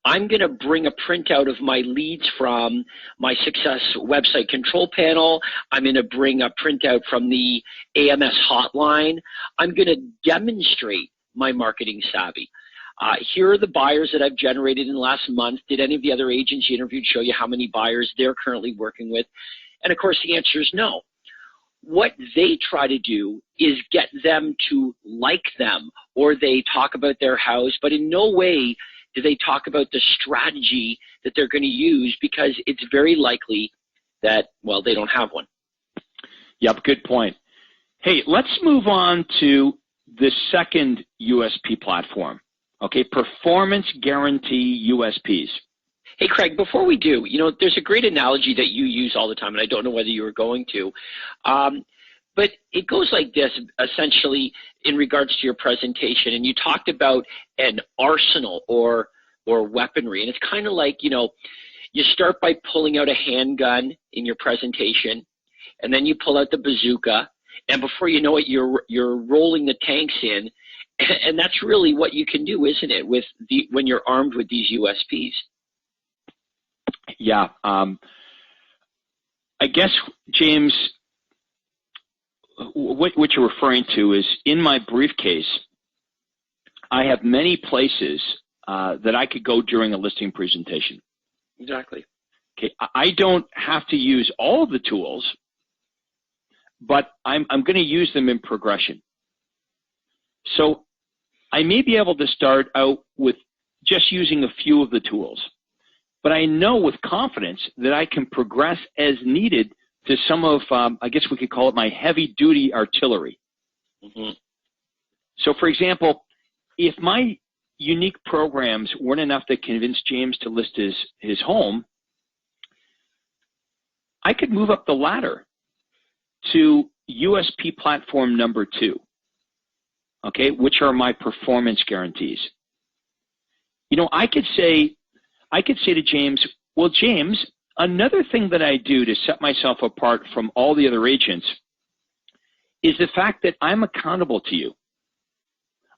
I'm going to bring a printout of my leads from my Success website control panel. I'm going to bring a printout from the AMS hotline. I'm going to demonstrate my marketing savvy. Here are the buyers that I've generated in the last month. Did any of the other agents you interviewed show you how many buyers they're currently working with? And of course, the answer is no. What they try to do is get them to like them, or they talk about their house, but in no way do they talk about the strategy that they're going to use, because it's very likely that, well, they don't have one. Yep, good point. Hey, let's move on to the second USP platform, okay, performance guarantee USPs. Hey, Craig, before we do, you know, there's a great analogy that you use all the time, and I don't know whether you were going to, but it goes like this, essentially, in regards to your presentation, and you talked about an arsenal or weaponry, and it's kind of like, you know, you start by pulling out a handgun in your presentation, and then you pull out the bazooka, and before you know it, you're rolling the tanks in, and that's really what you can do, isn't it, when you're armed with these USPs? Yeah. I guess, James, what you're referring to is in my briefcase, I have many places that I could go during a listing presentation. Exactly. Okay. I don't have to use all of the tools, but I'm going to use them in progression. So I may be able to start out with just using a few of the tools, but I know with confidence that I can progress as needed to some of, I guess we could call it my heavy-duty artillery. Mm-hmm. So, for example, if my unique programs weren't enough to convince James to list his home, I could move up the ladder to USP platform number 2, okay, which are my performance guarantees. You know, I could say to James, well, James, another thing that I do to set myself apart from all the other agents is the fact that I'm accountable to you.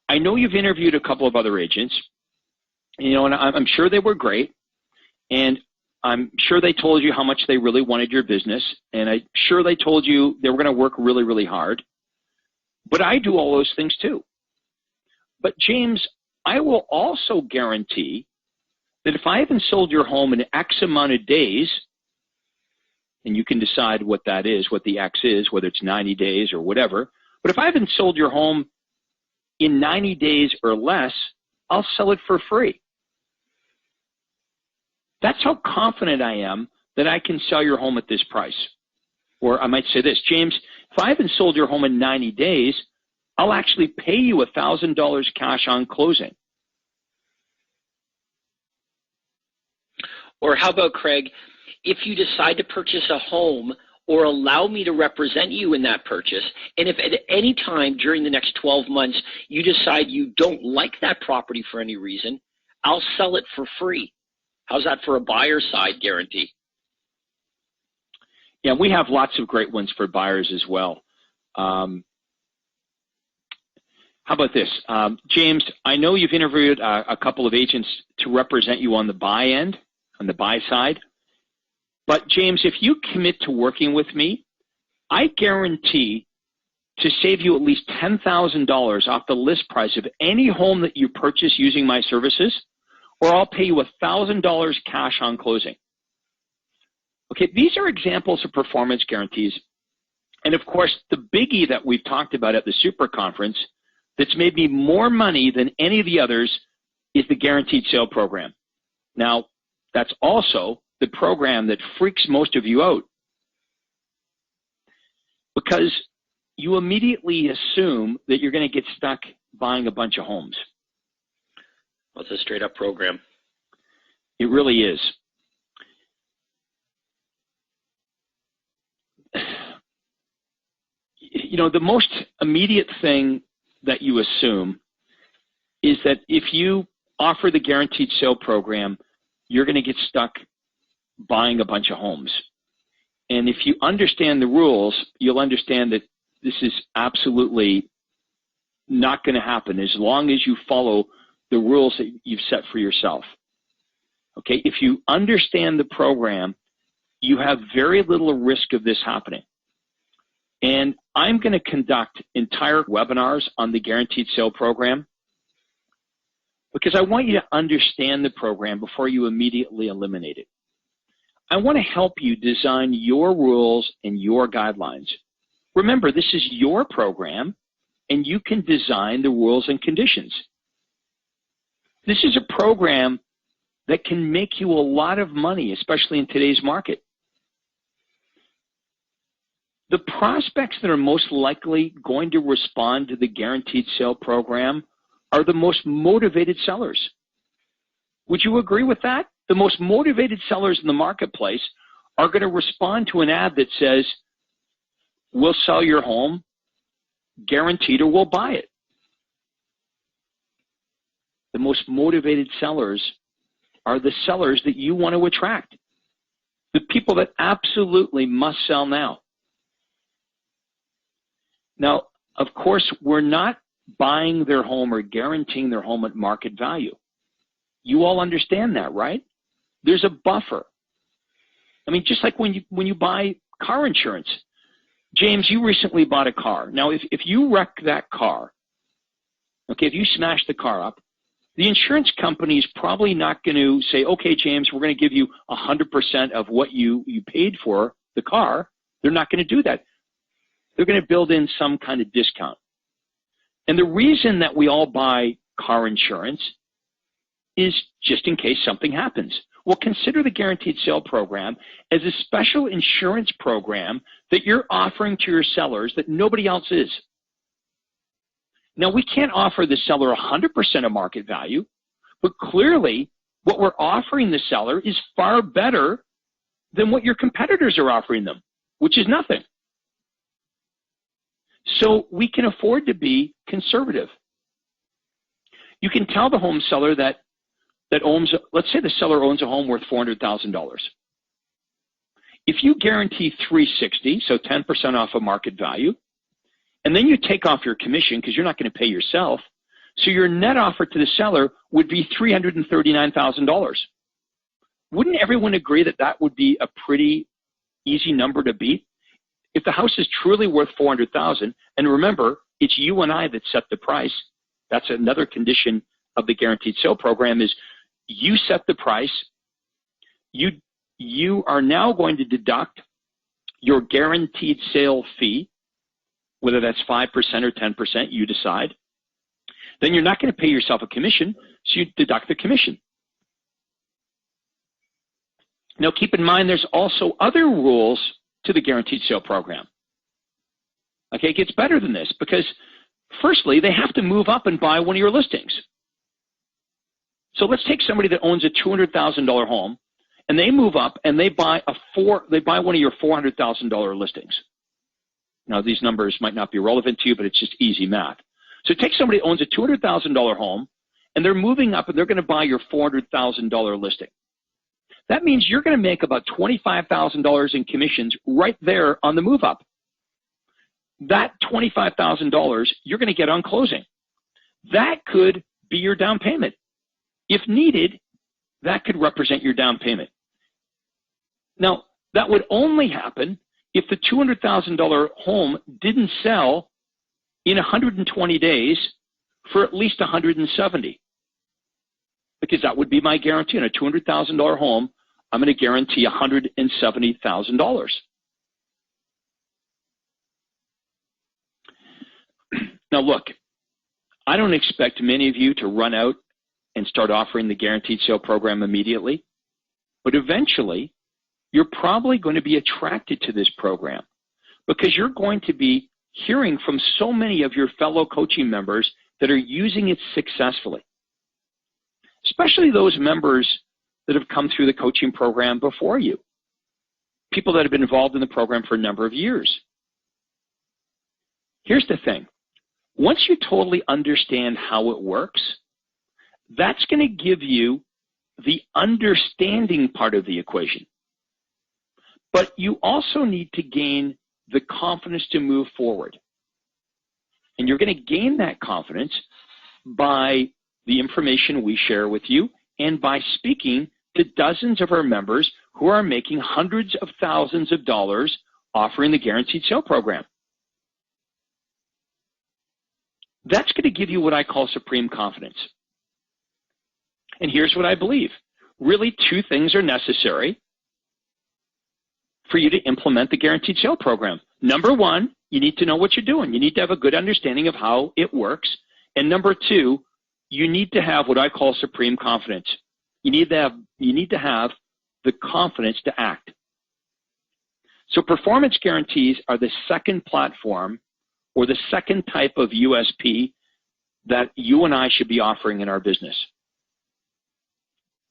I know you've interviewed a couple of other agents, you know, and I'm sure they were great, and I'm sure they told you how much they really wanted your business, and I'm sure they told you they were going to work really, really hard. But I do all those things too. But James, I will also guarantee that if I haven't sold your home in X amount of days, and you can decide what that is, what the X is, whether it's 90 days or whatever, but if I haven't sold your home in 90 days or less, I'll sell it for free. That's how confident I am that I can sell your home at this price. Or I might say this, James, if I haven't sold your home in 90 days, I'll actually pay you $1,000 cash on closing. Or how about, Craig, if you decide to purchase a home or allow me to represent you in that purchase, and if at any time during the next 12 months you decide you don't like that property for any reason, I'll sell it for free. How's that for a buyer side guarantee? Yeah, we have lots of great ones for buyers as well. How about this? James, I know you've interviewed a couple of agents to represent you on the buy end, on the buy side. But James, if you commit to working with me, I guarantee to save you at least $10,000 off the list price of any home that you purchase using my services, or I'll pay you $1,000 cash on closing. Okay, these are examples of performance guarantees. And of course, the biggie that we've talked about at the Super Conference that's made me more money than any of the others is the Guaranteed Sale Program. Now, that's also the program that freaks most of you out because you immediately assume that you're going to get stuck buying a bunch of homes. Well, it's a straight up program. It really is. You know, the most immediate thing that you assume is that if you offer the Guaranteed Sale Program, you're going to get stuck buying a bunch of homes. And if you understand the rules, you'll understand that this is absolutely not going to happen as long as you follow the rules that you've set for yourself. Okay, if you understand the program, you have very little risk of this happening. And I'm going to conduct entire webinars on the Guaranteed Sale Program because I want you to understand the program before you immediately eliminate it. I want to help you design your rules and your guidelines. Remember, this is your program, and you can design the rules and conditions. This is a program that can make you a lot of money, especially in today's market. The prospects that are most likely going to respond to the Guaranteed Sale Program are the most motivated sellers. Would you agree with that? The most motivated sellers in the marketplace are going to respond to an ad that says, we'll sell your home, guaranteed, or we'll buy it. The most motivated sellers are the sellers that you want to attract, the people that absolutely must sell now. Now, of course, we're not buying their home or guaranteeing their home at market value. You all understand that, right? There's a buffer. I mean, just like when you buy car insurance. James, you recently bought a car. Now, if you wreck that car, okay, if you smash the car up, the insurance company is probably not going to say, okay, James, we're going to give you 100% of what you paid for the car. They're not going to do that. They're going to build in some kind of discount. And the reason that we all buy car insurance is just in case something happens. Well, consider the Guaranteed Sale Program as a special insurance program that you're offering to your sellers that nobody else is. Now, we can't offer the seller 100% of market value, but clearly what we're offering the seller is far better than what your competitors are offering them, which is nothing. So we can afford to be conservative. You can tell the home seller that owns, let's say the seller owns a home worth $400,000. If you guarantee $360,000, so 10% off of market value, and then you take off your commission because you're not going to pay yourself, so your net offer to the seller would be $339,000. Wouldn't everyone agree that that would be a pretty easy number to beat? If the house is truly worth $400,000, and remember, it's you and I that set the price. That's another condition of the Guaranteed Sale Program is you set the price. You are now going to deduct your guaranteed sale fee, whether that's 5% or 10%, you decide. Then you're not going to pay yourself a commission, so you deduct the commission. Now, keep in mind there's also other rules to the Guaranteed Sale Program. Okay, it gets better than this because, firstly, they have to move up and buy one of your listings. So let's take somebody that owns a $200,000 home, and they move up and they buy one of your $400,000 listings. Now, these numbers might not be relevant to you, but it's just easy math. So take somebody that owns a $200,000 home, and they're moving up and they're going to buy your $400,000 listing. That means you're going to make about $25,000 in commissions right there on the move up. That $25,000 you're going to get on closing. that could be your down payment. If needed, that could represent your down payment. Now, that would only happen if the $200,000 home didn't sell in 120 days for at least 170. Because that would be my guarantee. On a $200,000 home, I'm going to guarantee $170,000. Now look, I don't expect many of you to run out and start offering the guaranteed sale program immediately, but eventually you're probably going to be attracted to this program because you're going to be hearing from so many of your fellow coaching members that are using it successfully, especially those members that have come through the coaching program before you, people that have been involved in the program for a number of years. Here's the thing. Once you totally understand how it works, that's going to give you the understanding part of the equation. But you also need to gain the confidence to move forward. And you're going to gain that confidence by the information we share with you and by speaking to dozens of our members who are making hundreds of thousands of dollars offering the guaranteed sale program. That's going to give you what I call supreme confidence. And here's what I believe. Really, two things are necessary for you to implement the guaranteed sale program. Number one, you need to know what you're doing. You need to have a good understanding of how it works. And number two, you need to have what I call supreme confidence. You need to have the confidence to act. So performance guarantees are the second platform or the second type of USP that you and I should be offering in our business.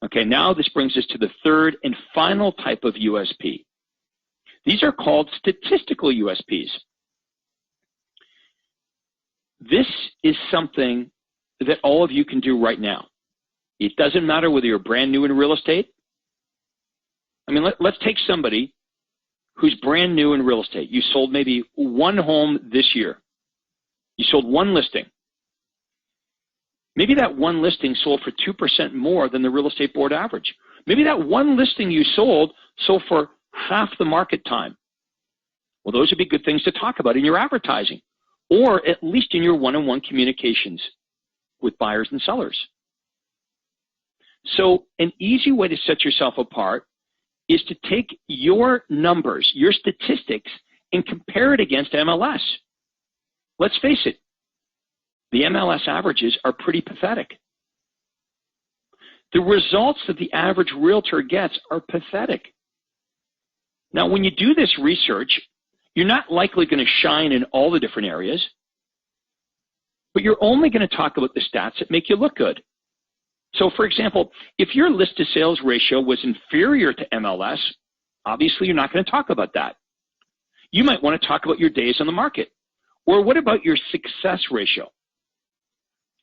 Okay, now this brings us to the third and final type of USP. These are called statistical USPs. This is something that all of you can do right now. It doesn't matter whether you're brand new in real estate. I mean, let's take somebody who's brand new in real estate. You sold maybe one home this year. You sold one listing. Maybe that one listing sold for 2% more than the real estate board average. Maybe that one listing you sold for half the market time. Well, those would be good things to talk about in your advertising, or at least in your one-on-one communications with buyers and sellers. So an easy way to set yourself apart is to take your numbers, your statistics, and compare it against MLS. Let's face it, the MLS averages are pretty pathetic. The results that the average realtor gets are pathetic. Now, when you do this research, you're not likely going to shine in all the different areas, but you're only going to talk about the stats that make you look good. So, for example, if your list-to-sales ratio was inferior to MLS, obviously you're not going to talk about that. You might want to talk about your days on the market. Or what about your success ratio?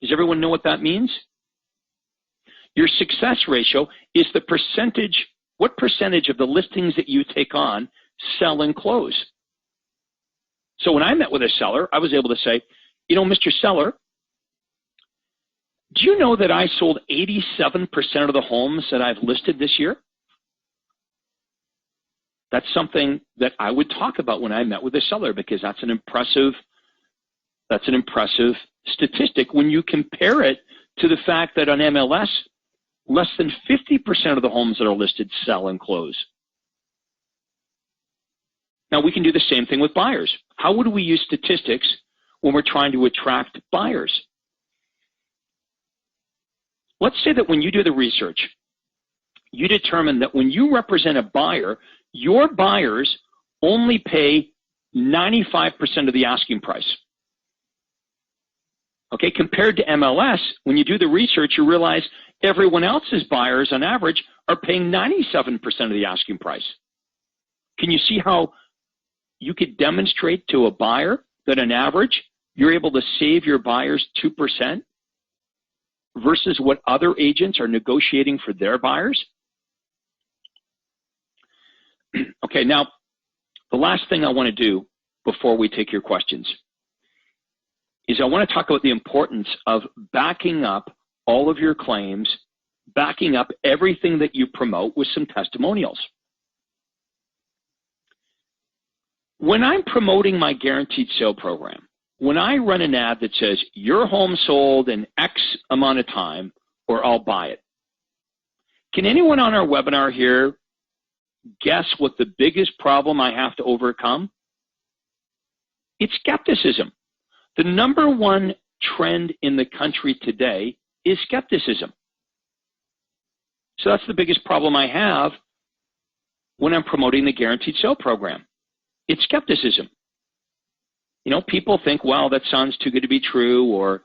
Does everyone know what that means? Your success ratio is the percentage, what percentage of the listings that you take on sell and close. So when I met with a seller, I was able to say, you know, Mr. Seller, do you know that I sold 87% of the homes that I've listed this year? That's something that I would talk about when I met with a seller because that's an impressive statistic when you compare it to the fact that on MLS, less than 50% of the homes that are listed sell and close. Now, we can do the same thing with buyers. How would we use statistics when we're trying to attract buyers? Let's say that when you do the research, you determine that when you represent a buyer, your buyers only pay 95% of the asking price. Okay, compared to MLS, when you do the research, you realize everyone else's buyers on average are paying 97% of the asking price. Can you see how you could demonstrate to a buyer that on average, you're able to save your buyers 2% versus what other agents are negotiating for their buyers? Okay, now, the last thing I want to do before we take your questions is I want to talk about the importance of backing up all of your claims, backing up everything that you promote with some testimonials. When I'm promoting my guaranteed sale program, when I run an ad that says, your home sold in X amount of time or I'll buy it, can anyone on our webinar here guess what the biggest problem I have to overcome? It's skepticism. The number one trend in the country today is skepticism. So that's the biggest problem I have when I'm promoting the guaranteed sale program. It's skepticism. You know, people think, well, that sounds too good to be true, or,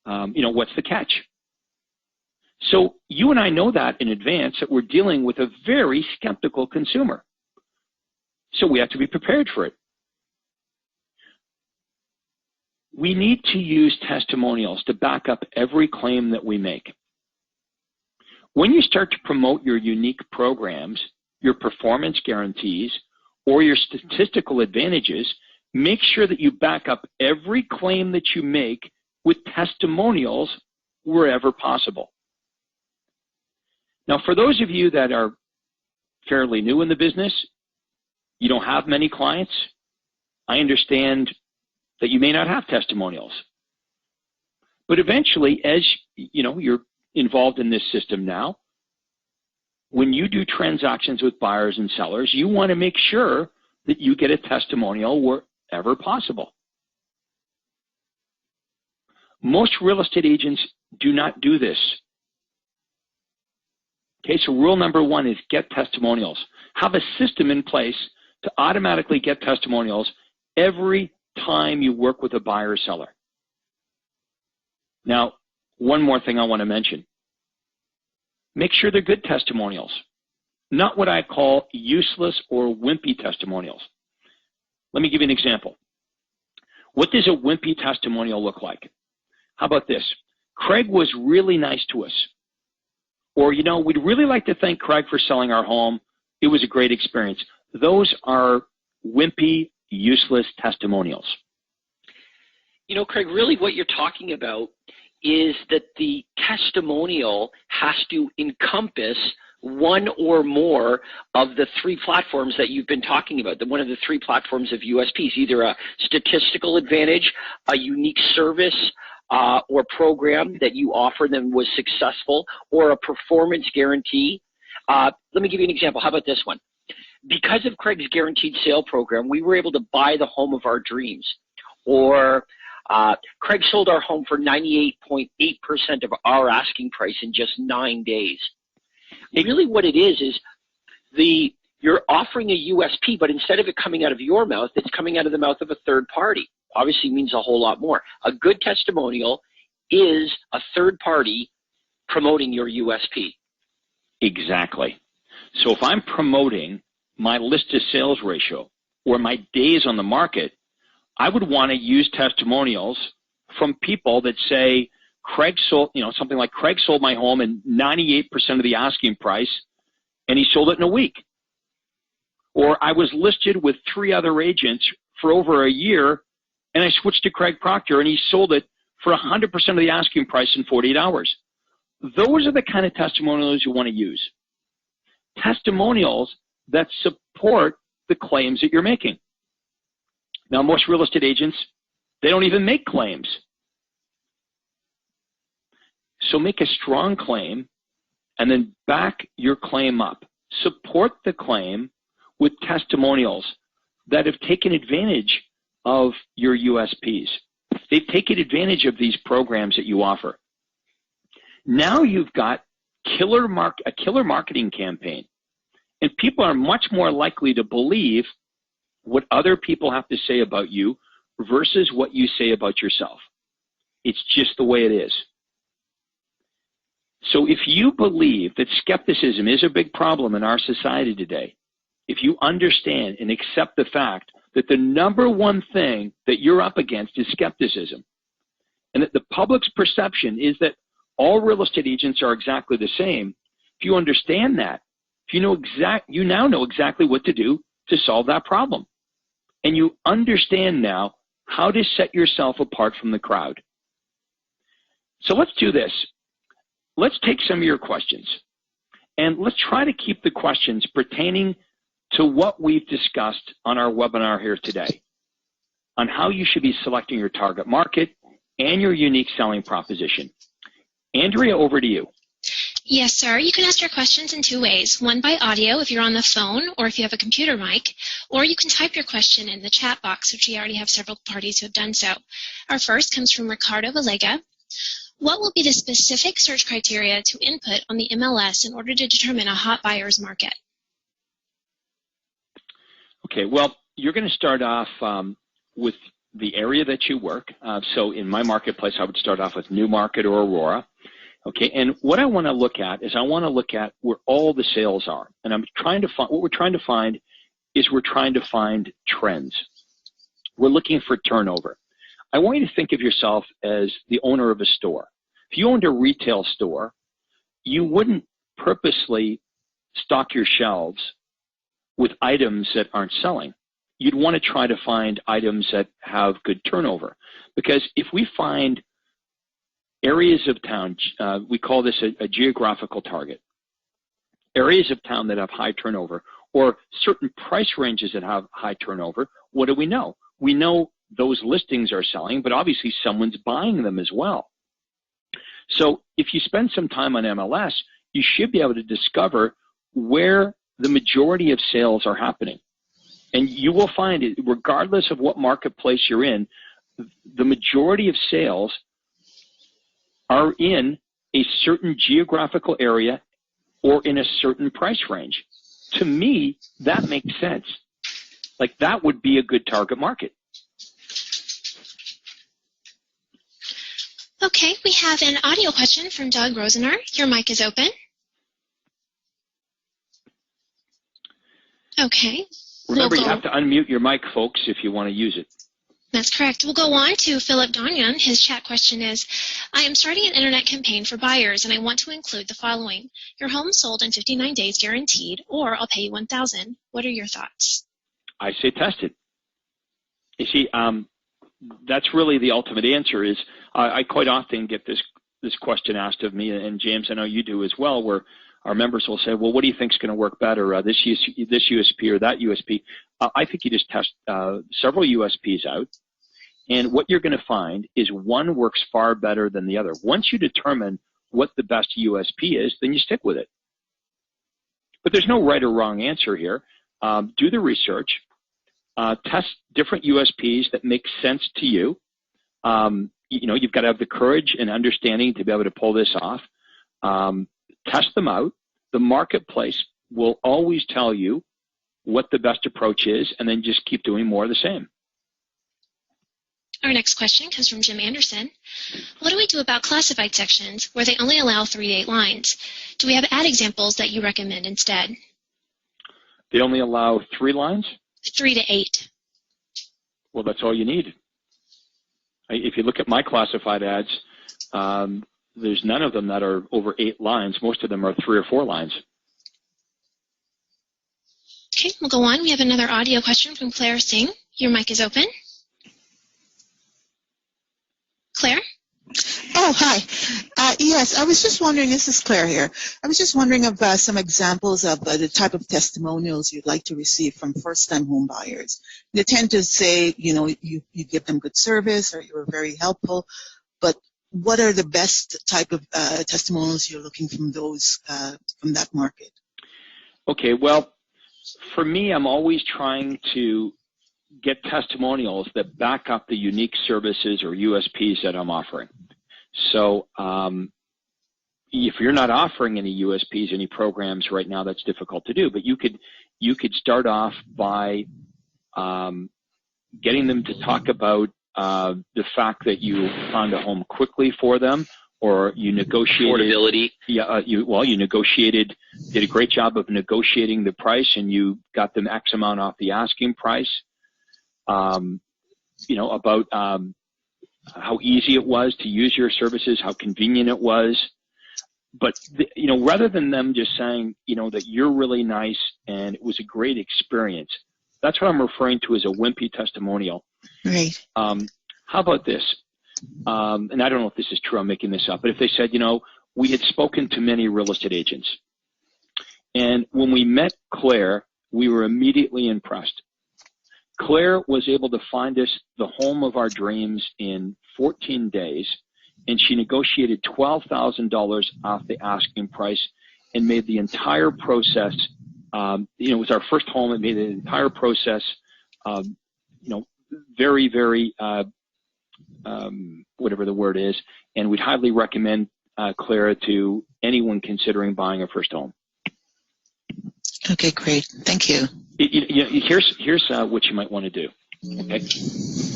what's the catch? So you and I know that in advance, that we're dealing with a very skeptical consumer. So we have to be prepared for it. We need to use testimonials to back up every claim that we make. When you start to promote your unique programs, your performance guarantees, or your statistical advantages, make sure that you back up every claim that you make with testimonials wherever possible. Now, for those of you that are fairly new in the business, you don't have many clients, I understand that you may not have testimonials. But eventually, as you're involved in this system now, when you do transactions with buyers and sellers, you want to make sure that you get a testimonial wherever possible. Most real estate agents do not do this. Okay, so rule number one is get testimonials. Have a system in place to automatically get testimonials every time you work with a buyer or seller. Now, one more thing I want to mention. Make sure they're good testimonials, not what I call useless or wimpy testimonials. Let me give you an example. What does a wimpy testimonial look like? How about this? Craig was really nice to us. Or, we'd really like to thank Craig for selling our home. It was a great experience. Those are wimpy, useless testimonials. Craig, really what you're talking about is that the testimonial has to encompass one or more of the three platforms that you've been talking about, one of the three platforms of USPs, either a statistical advantage, a unique service or program that you offer that was successful, or a performance guarantee. Let me give you an example. How about this one? Because of Craig's guaranteed sale program, we were able to buy the home of our dreams. Or Craig sold our home for 98.8% of our asking price in just 9 days. Really what it is you're offering a USP, but instead of it coming out of your mouth, it's coming out of the mouth of a third party. Obviously means a whole lot more. A good testimonial is a third party promoting your USP. Exactly. So if I'm promoting my list to sales ratio or my days on the market, I would want to use testimonials from people that say, Craig sold, something like Craig sold my home in 98% of the asking price and he sold it in a week. Or I was listed with 3 other agents for over a year and I switched to Craig Proctor and he sold it for 100% of the asking price in 48 hours. Those are the kind of testimonials you want to use. Testimonials that support the claims that you're making. Now, most real estate agents, they don't even make claims. So make a strong claim and then back your claim up. Support the claim with testimonials that have taken advantage of your USPs. They've taken advantage of these programs that you offer. Now you've got a killer marketing campaign, and people are much more likely to believe what other people have to say about you versus what you say about yourself. It's just the way it is. So if you believe that skepticism is a big problem in our society today, if you understand and accept the fact that the number one thing that you're up against is skepticism, and that the public's perception is that all real estate agents are exactly the same, if you understand that, if you now know exactly what to do to solve that problem. And you understand now how to set yourself apart from the crowd. So let's do this. Let's take some of your questions, and let's try to keep the questions pertaining to what we've discussed on our webinar here today, on how you should be selecting your target market and your unique selling proposition. Andrea, over to you. Yes, sir. You can ask your questions in two ways. One by audio if you're on the phone or if you have a computer mic, or you can type your question in the chat box, which we already have several parties who have done so. Our first comes from Ricardo Valega. What will be the specific search criteria to input on the MLS in order to determine a hot buyer's market? Okay, well, you're going to start off with the area that you work. So in my marketplace, I would start off with Newmarket or Aurora. Okay, and what I want to look at is I want to look at where all the sales are. And I'm trying to find, what we're trying to find is we're trying to find trends. We're looking for turnover. I want you to think of yourself as the owner of a store. If you owned a retail store, you wouldn't purposely stock your shelves with items that aren't selling. You'd want to try to find items that have good turnover. Because if we find areas of town, we call this a geographical target, areas of town that have high turnover, or certain price ranges that have high turnover, what do we know? We know those listings are selling, but obviously someone's buying them as well. So if you spend some time on MLS, you should be able to discover where the majority of sales are happening. And you will find it, regardless of what marketplace you're in, the majority of sales are in a certain geographical area or in a certain price range. To me, that makes sense. Like, that would be a good target market. Okay, we have an audio question from Doug Rosener. Your mic is open. Okay. Remember, you have to unmute your mic, folks, if you want to use it. That's correct. We'll go on to Philip Donyan. His chat question is, I am starting an internet campaign for buyers, and I want to include the following. Your home sold in 59 days guaranteed, or I'll pay you $1,000. What are your thoughts? I say test it. You see, that's really the ultimate answer. Is I quite often get this question asked of me, and James, I know you do as well, where our members will say, well, what do you think is going to work better, this USP or that USP? I think you just test several USPs out, and what you're going to find is one works far better than the other. Once you determine what the best USP is, then you stick with it. But there's no right or wrong answer here. Do the research. Test different USPs that make sense to you. You've got to have the courage and understanding to be able to pull this off. Test them out. The marketplace will always tell you what the best approach is, and then just keep doing more of the same. Our next question comes from Jim Anderson. What do we do about classified sections where they only allow 3 to 8 lines? Do we have ad examples that you recommend instead? They only allow 3 lines? 3 to 8. Well, that's all you need. If you look at my classified ads, there's none of them that are over 8 lines. Most of them are 3 or 4 lines. Okay, we'll go on. We have another audio question from Claire Singh. Your mic is open. Claire? Oh, hi. Yes, I was just wondering, this is Claire here. I was just wondering of some examples of the type of testimonials you'd like to receive from first-time home buyers. They tend to say, you give them good service or you were very helpful, but what are the best type of testimonials you're looking from those, from that market? Okay, well, for me, I'm always trying to get testimonials that back up the unique services or USPs that I'm offering. So if you're not offering any USPs, any programs right now, that's difficult to do. But you could start off by getting them to talk about the fact that you found a home quickly for them, or you negotiated affordability. Yeah, you negotiated, did a great job of negotiating the price, and you got them X amount off the asking price. About how easy it was to use your services, how convenient it was. But rather than them just saying, that you're really nice and it was a great experience, that's what I'm referring to as a wimpy testimonial. Right. How about this? And I don't know if this is true, I'm making this up, but if they said, we had spoken to many real estate agents, and when we met Claire, we were immediately impressed. Claire was able to find us the home of our dreams in 14 days, and she negotiated $12,000 off the asking price and made the entire process, it was our first home, and made the entire process, very, very, whatever the word is, and we'd highly recommend Clara to anyone considering buying a first home. Okay, great. Thank you. Here's what you might want to do. Okay,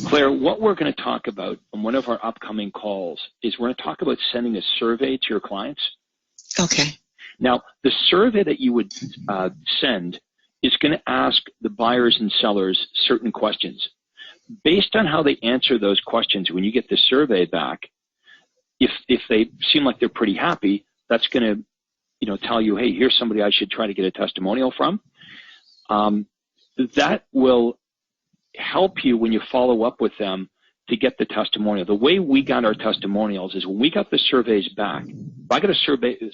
Claire, what we're going to talk about on one of our upcoming calls is we're going to talk about sending a survey to your clients. Okay. Now, the survey that you would send is going to ask the buyers and sellers certain questions. Based on how they answer those questions, when you get the survey back, if they seem like they're pretty happy, that's going to tell you, hey, here's somebody I should try to get a testimonial from. That will help you when you follow up with them to get the testimonial. The way we got our testimonials is when we got the surveys back. If I got a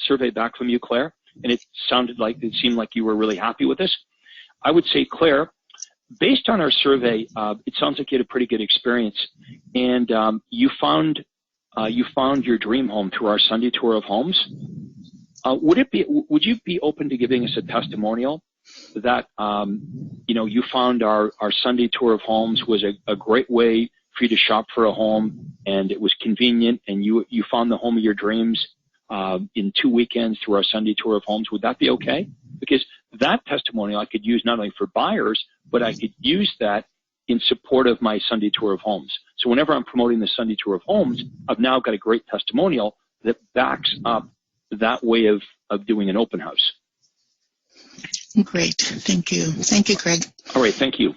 survey back from you, Claire, and it seemed like you were really happy with this, I would say, Claire, based on our survey, it sounds like you had a pretty good experience, and you found your dream home through our Sunday tour of homes. Would you be open to giving us a testimonial that you found our Sunday tour of homes was a great way for you to shop for a home, and it was convenient, and you found the home of your dreams in 2 weekends through our Sunday tour of homes? Would that be okay? Because that testimonial I could use not only for buyers, but I could use that in support of my Sunday tour of homes. So whenever I'm promoting the Sunday tour of homes, I've now got a great testimonial that backs up that way of doing an open house. Great. Thank you. Thank you, Craig. All right. Thank you.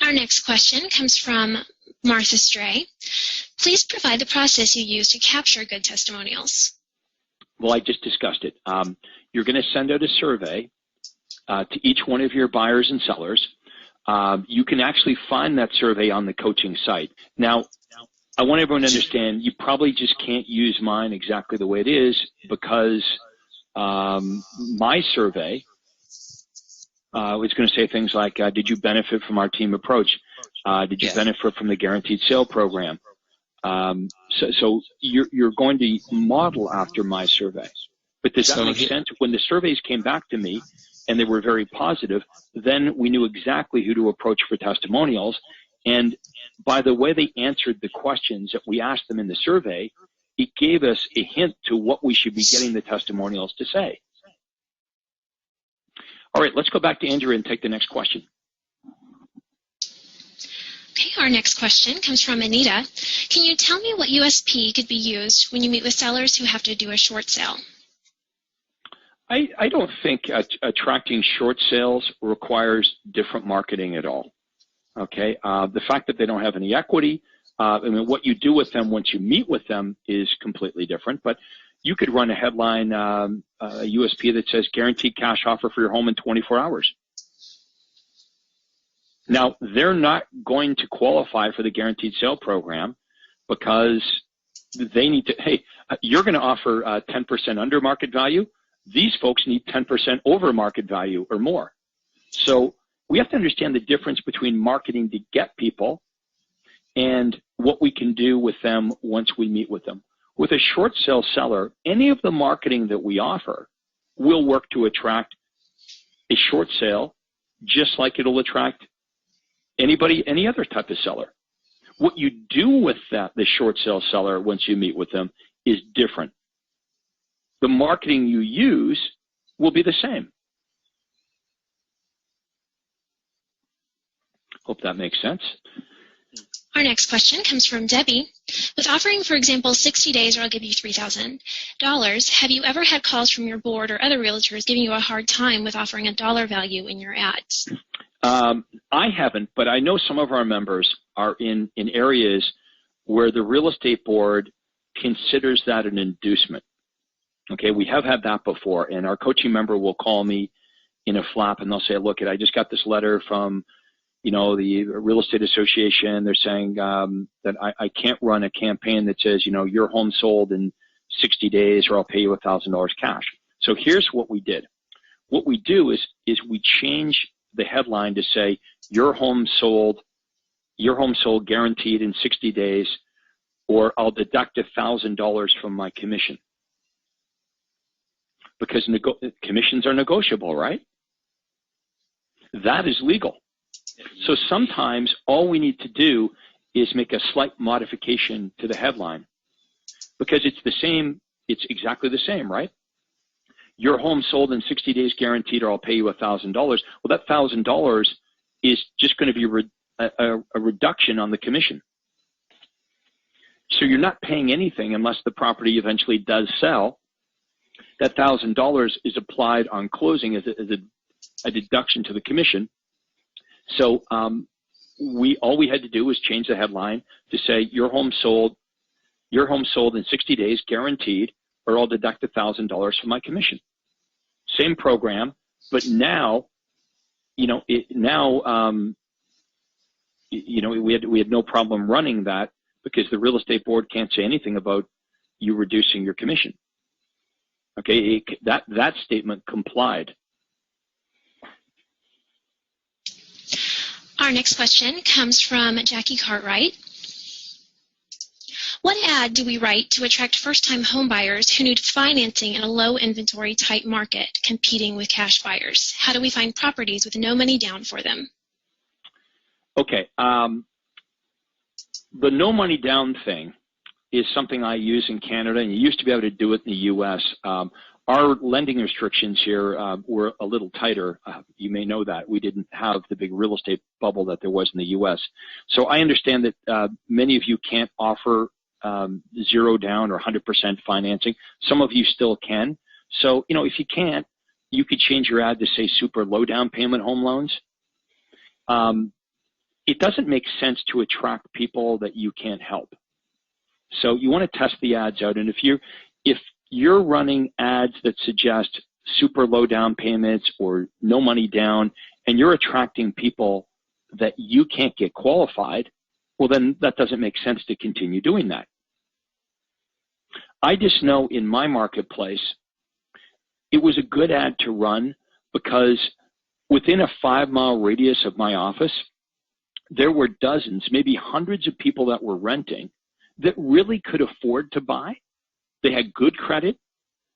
Our next question comes from Martha Stray. Please provide the process you use to capture good testimonials. Well, I just discussed it. You're going to send out a survey to each one of your buyers and sellers. You can actually find that survey on the coaching site. Now, I want everyone to understand you probably just can't use mine exactly the way it is, because my survey is going to say things like, did you benefit from our team approach? Did you benefit from the guaranteed sale program? So you're going to model after my survey. But does that make sense? When the surveys came back to me and they were very positive, then we knew exactly who to approach for testimonials. And by the way they answered the questions that we asked them in the survey, it gave us a hint to what we should be getting the testimonials to say. All right, let's go back to Andrea and take the next question. Okay, our next question comes from Anita. Can you tell me what USP could be used when you meet with sellers who have to do a short sale? I don't think attracting short sales requires different marketing at all. Okay, the fact that they don't have any equity, what you do with them once you meet with them is completely different. But you could run a headline, a USP that says guaranteed cash offer for your home in 24 hours. Now, they're not going to qualify for the guaranteed sale program because they need to, hey, you're going to offer 10% under market value. These folks need 10% over market value or more. So we have to understand the difference between marketing to get people and what we can do with them once we meet with them. With a short sale seller, any of the marketing that we offer will work to attract a short sale, just like it'll attract any other type of seller. What you do with the short sale seller once you meet with them is different. The marketing you use will be the same. Hope that makes sense. Our next question comes from Debbie. With offering, for example, 60 days or I'll give you $3,000, have you ever had calls from your board or other realtors giving you a hard time with offering a dollar value in your ads? I haven't, but I know some of our members are in areas where the real estate board considers that an inducement. Okay, we have had that before, and our coaching member will call me in a flap and they'll say, look, I just got this letter from the real estate association, they're saying that I can't run a campaign that says, your home sold in 60 days or I'll pay you $1,000 cash. So here's what we did. What we do is we change the headline to say, your home sold guaranteed in 60 days, or I'll deduct $1,000 from my commission. Because commissions are negotiable, right? That is legal. So sometimes all we need to do is make a slight modification to the headline, because it's exactly the same, right? Your home sold in 60 days guaranteed, or I'll pay you $1,000. Well, that $1,000 is just going to be a reduction on the commission. So you're not paying anything unless the property eventually does sell. That $1,000 is applied on closing as a deduction to the commission. So all we had to do was change the headline to say, your home sold in 60 days guaranteed, or I'll deduct $1,000 from my commission. Same program, but now, we had no problem running that, because the real estate board can't say anything about you reducing your commission. Okay, that statement complied. Our next question comes from Jackie Cartwright. What ad do we write to attract first-time homebuyers who need financing in a low inventory type market, competing with cash buyers? How do we find properties with no money down for them? Okay, the no money down thing is something I use in Canada, and you used to be able to do it in the U.S. Our lending restrictions here were a little tighter. You may know that. We didn't have the big real estate bubble that there was in the U.S. So I understand that many of you can't offer zero down or 100% financing. Some of you still can. So, if you can't, you could change your ad to say super low down payment home loans. It doesn't make sense to attract people that you can't help. So you want to test the ads out. And if you're running ads that suggest super low down payments or no money down, and you're attracting people that you can't get qualified, well, then that doesn't make sense to continue doing that. I just know in my marketplace, it was a good ad to run, because within a 5-mile radius of my office, there were dozens, maybe hundreds of people that were renting that really could afford to buy. They had good credit.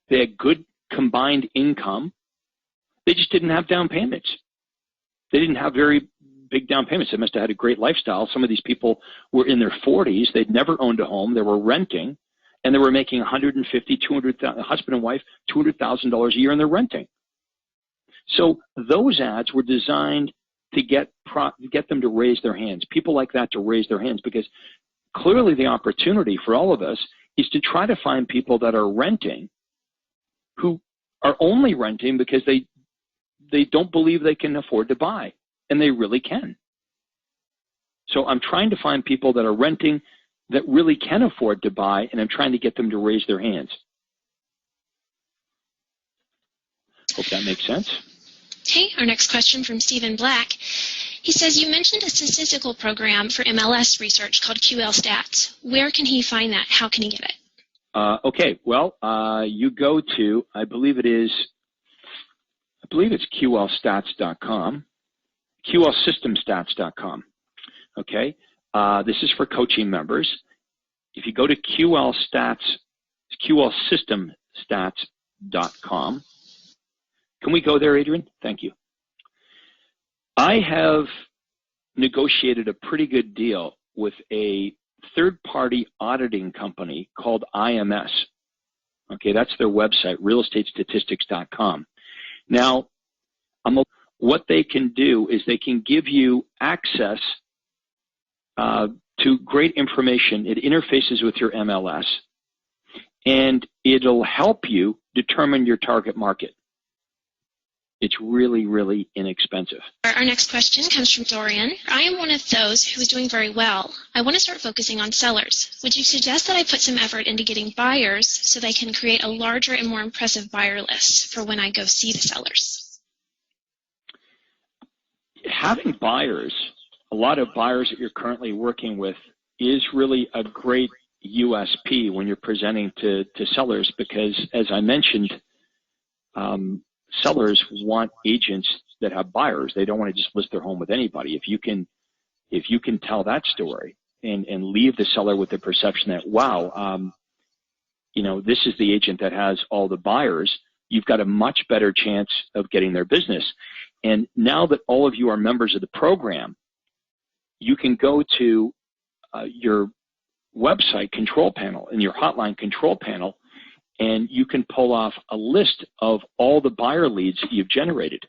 They had good combined income. They just didn't have down payments. They didn't have very big down payments. They must have had a great lifestyle. Some of these people were in their 40s. They'd never owned a home. They were renting, and they were making $150,000, $200,000, husband and wife, $200,000 a year, and they're renting. So those ads were designed to get them to raise their hands, people like that to raise their hands, because clearly the opportunity for all of us is to try to find people that are renting who are only renting because they don't believe they can afford to buy, and they really can. So I'm trying to find people that are renting that really can afford to buy, and I'm trying to get them to raise their hands. Hope that makes sense. Okay, our next question from Stephen Black. He says, you mentioned a statistical program for MLS research called QL Stats. Where can he find that? How can he get it? Okay, well, you go to, I believe it's QLstats.com, QLsystemstats.com. Okay, this is for coaching members. If you go to QLsystemstats.com, can we go there, Adrian? Thank you. I have negotiated a pretty good deal with a third-party auditing company called IMS. Okay, that's their website, realestatestatistics.com. Now, what they can do is they can give you access to great information. It interfaces with your MLS, and it'll help you determine your target market. It's really, really inexpensive. Our next question comes from Dorian. I am one of those who is doing very well. I want to start focusing on sellers. Would you suggest that I put some effort into getting buyers so they can create a larger and more impressive buyer list for when I go see the sellers? Having buyers a lot of buyers that you're currently working with is really a great USP when you're presenting to sellers, because as I mentioned, sellers want agents that have buyers. They don't want to just list their home with anybody. If you can tell that story and leave the seller with the perception that, wow, this is the agent that has all the buyers, you've got a much better chance of getting their business. And now that all of you are members of the program, you can go to your website control panel and your hotline control panel, and you can pull off a list of all the buyer leads that you've generated.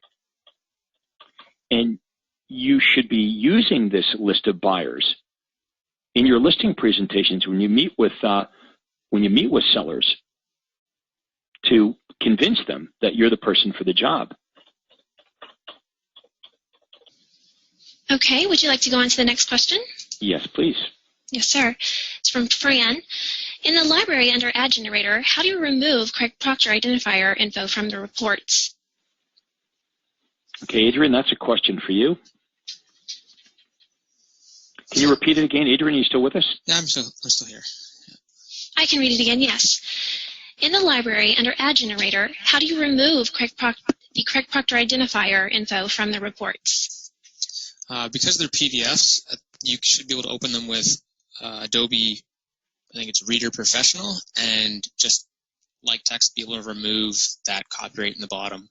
And you should be using this list of buyers in your listing presentations when you meet with sellers to convince them that you're the person for the job. Okay, would you like to go on to the next question? Yes, please. Yes, sir. It's from Fran. In the library under Ad Generator, how do you remove Craig Proctor identifier info from the reports? Okay, Adrian, that's a question for you. Can you repeat it again? Adrian, are you still with us? Yeah, I'm still here. Yeah. I can read it again, yes. In the library under Ad Generator, how do you remove the Craig Proctor identifier info from the reports? Because they're PDFs, you should be able to open them with Adobe, I think it's Reader Professional, and just like text, be able to remove that copyright in the bottom.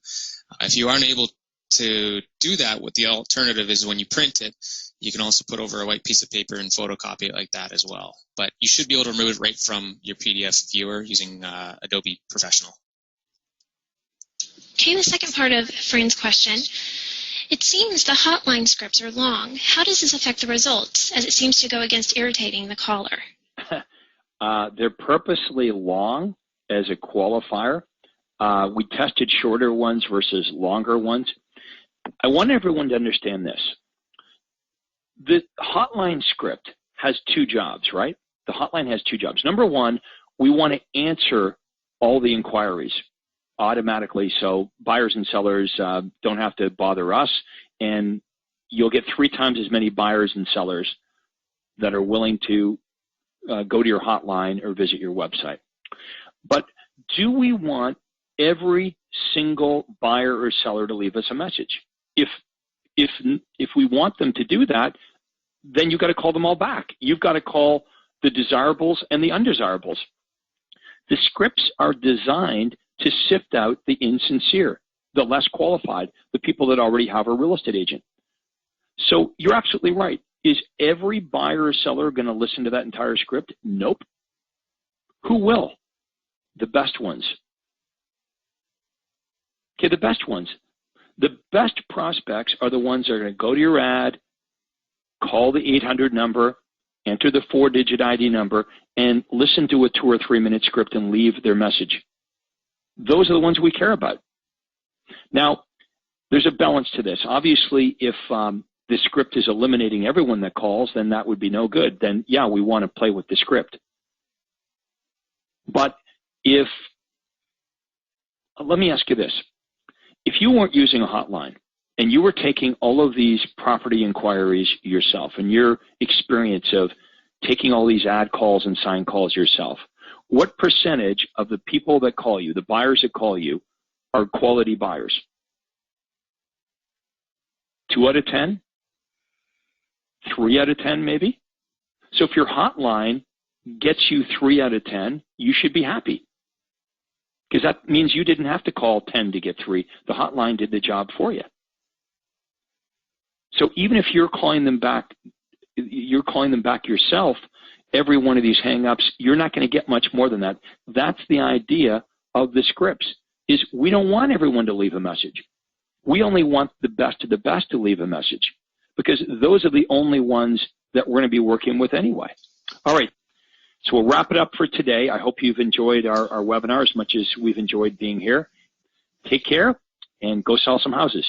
If you aren't able to do that, what the alternative is when you print it, you can also put over a white piece of paper and photocopy it like that as well. But you should be able to remove it right from your PDF viewer using Adobe Professional. Okay, the second part of Fran's question. It seems the hotline scripts are long. How does this affect the results, as it seems to go against irritating the caller? They're purposely long as a qualifier. We tested shorter ones versus longer ones. I want everyone to understand this. The hotline script has two jobs, right? The hotline has two jobs. Number one, we want to answer all the inquiries automatically, so buyers and sellers don't have to bother us, and you'll get 3 times as many buyers and sellers that are willing to go to your hotline or visit your website. But do we want every single buyer or seller to leave us a message? If we want them to do that, then you've got to call them all back. You've got to call the desirables and the undesirables. The scripts are designed to sift out the insincere, the less qualified, the people that already have a real estate agent. So you're absolutely right. Is every buyer or seller going to listen to that entire script? Nope. Who will? The best ones. Okay, the best ones. The best prospects are the ones that are going to go to your ad, call the 800 number, enter the 4-digit ID number, and listen to a 2 or 3 minute script and leave their message. Those are the ones we care about. Now, there's a balance to this. Obviously, if the script is eliminating everyone that calls, then that would be no good. Then, yeah, we want to play with the script. But let me ask you this. If you weren't using a hotline and you were taking all of these property inquiries yourself and your experience of taking all these ad calls and sign calls yourself, what percentage of the people that call you, the buyers that call you, are quality buyers? 2 out of 10? 3 out of 10 maybe? So if your hotline gets you 3 out of 10, you should be happy. Because that means you didn't have to call 10 to get 3. The hotline did the job for you. So even if you're calling them back yourself, every one of these hang-ups, you're not going to get much more than that. That's the idea of the scripts, is we don't want everyone to leave a message. We only want the best of the best to leave a message, because those are the only ones that we're going to be working with anyway. All right. So we'll wrap it up for today. I hope you've enjoyed our webinar as much as we've enjoyed being here. Take care and go sell some houses.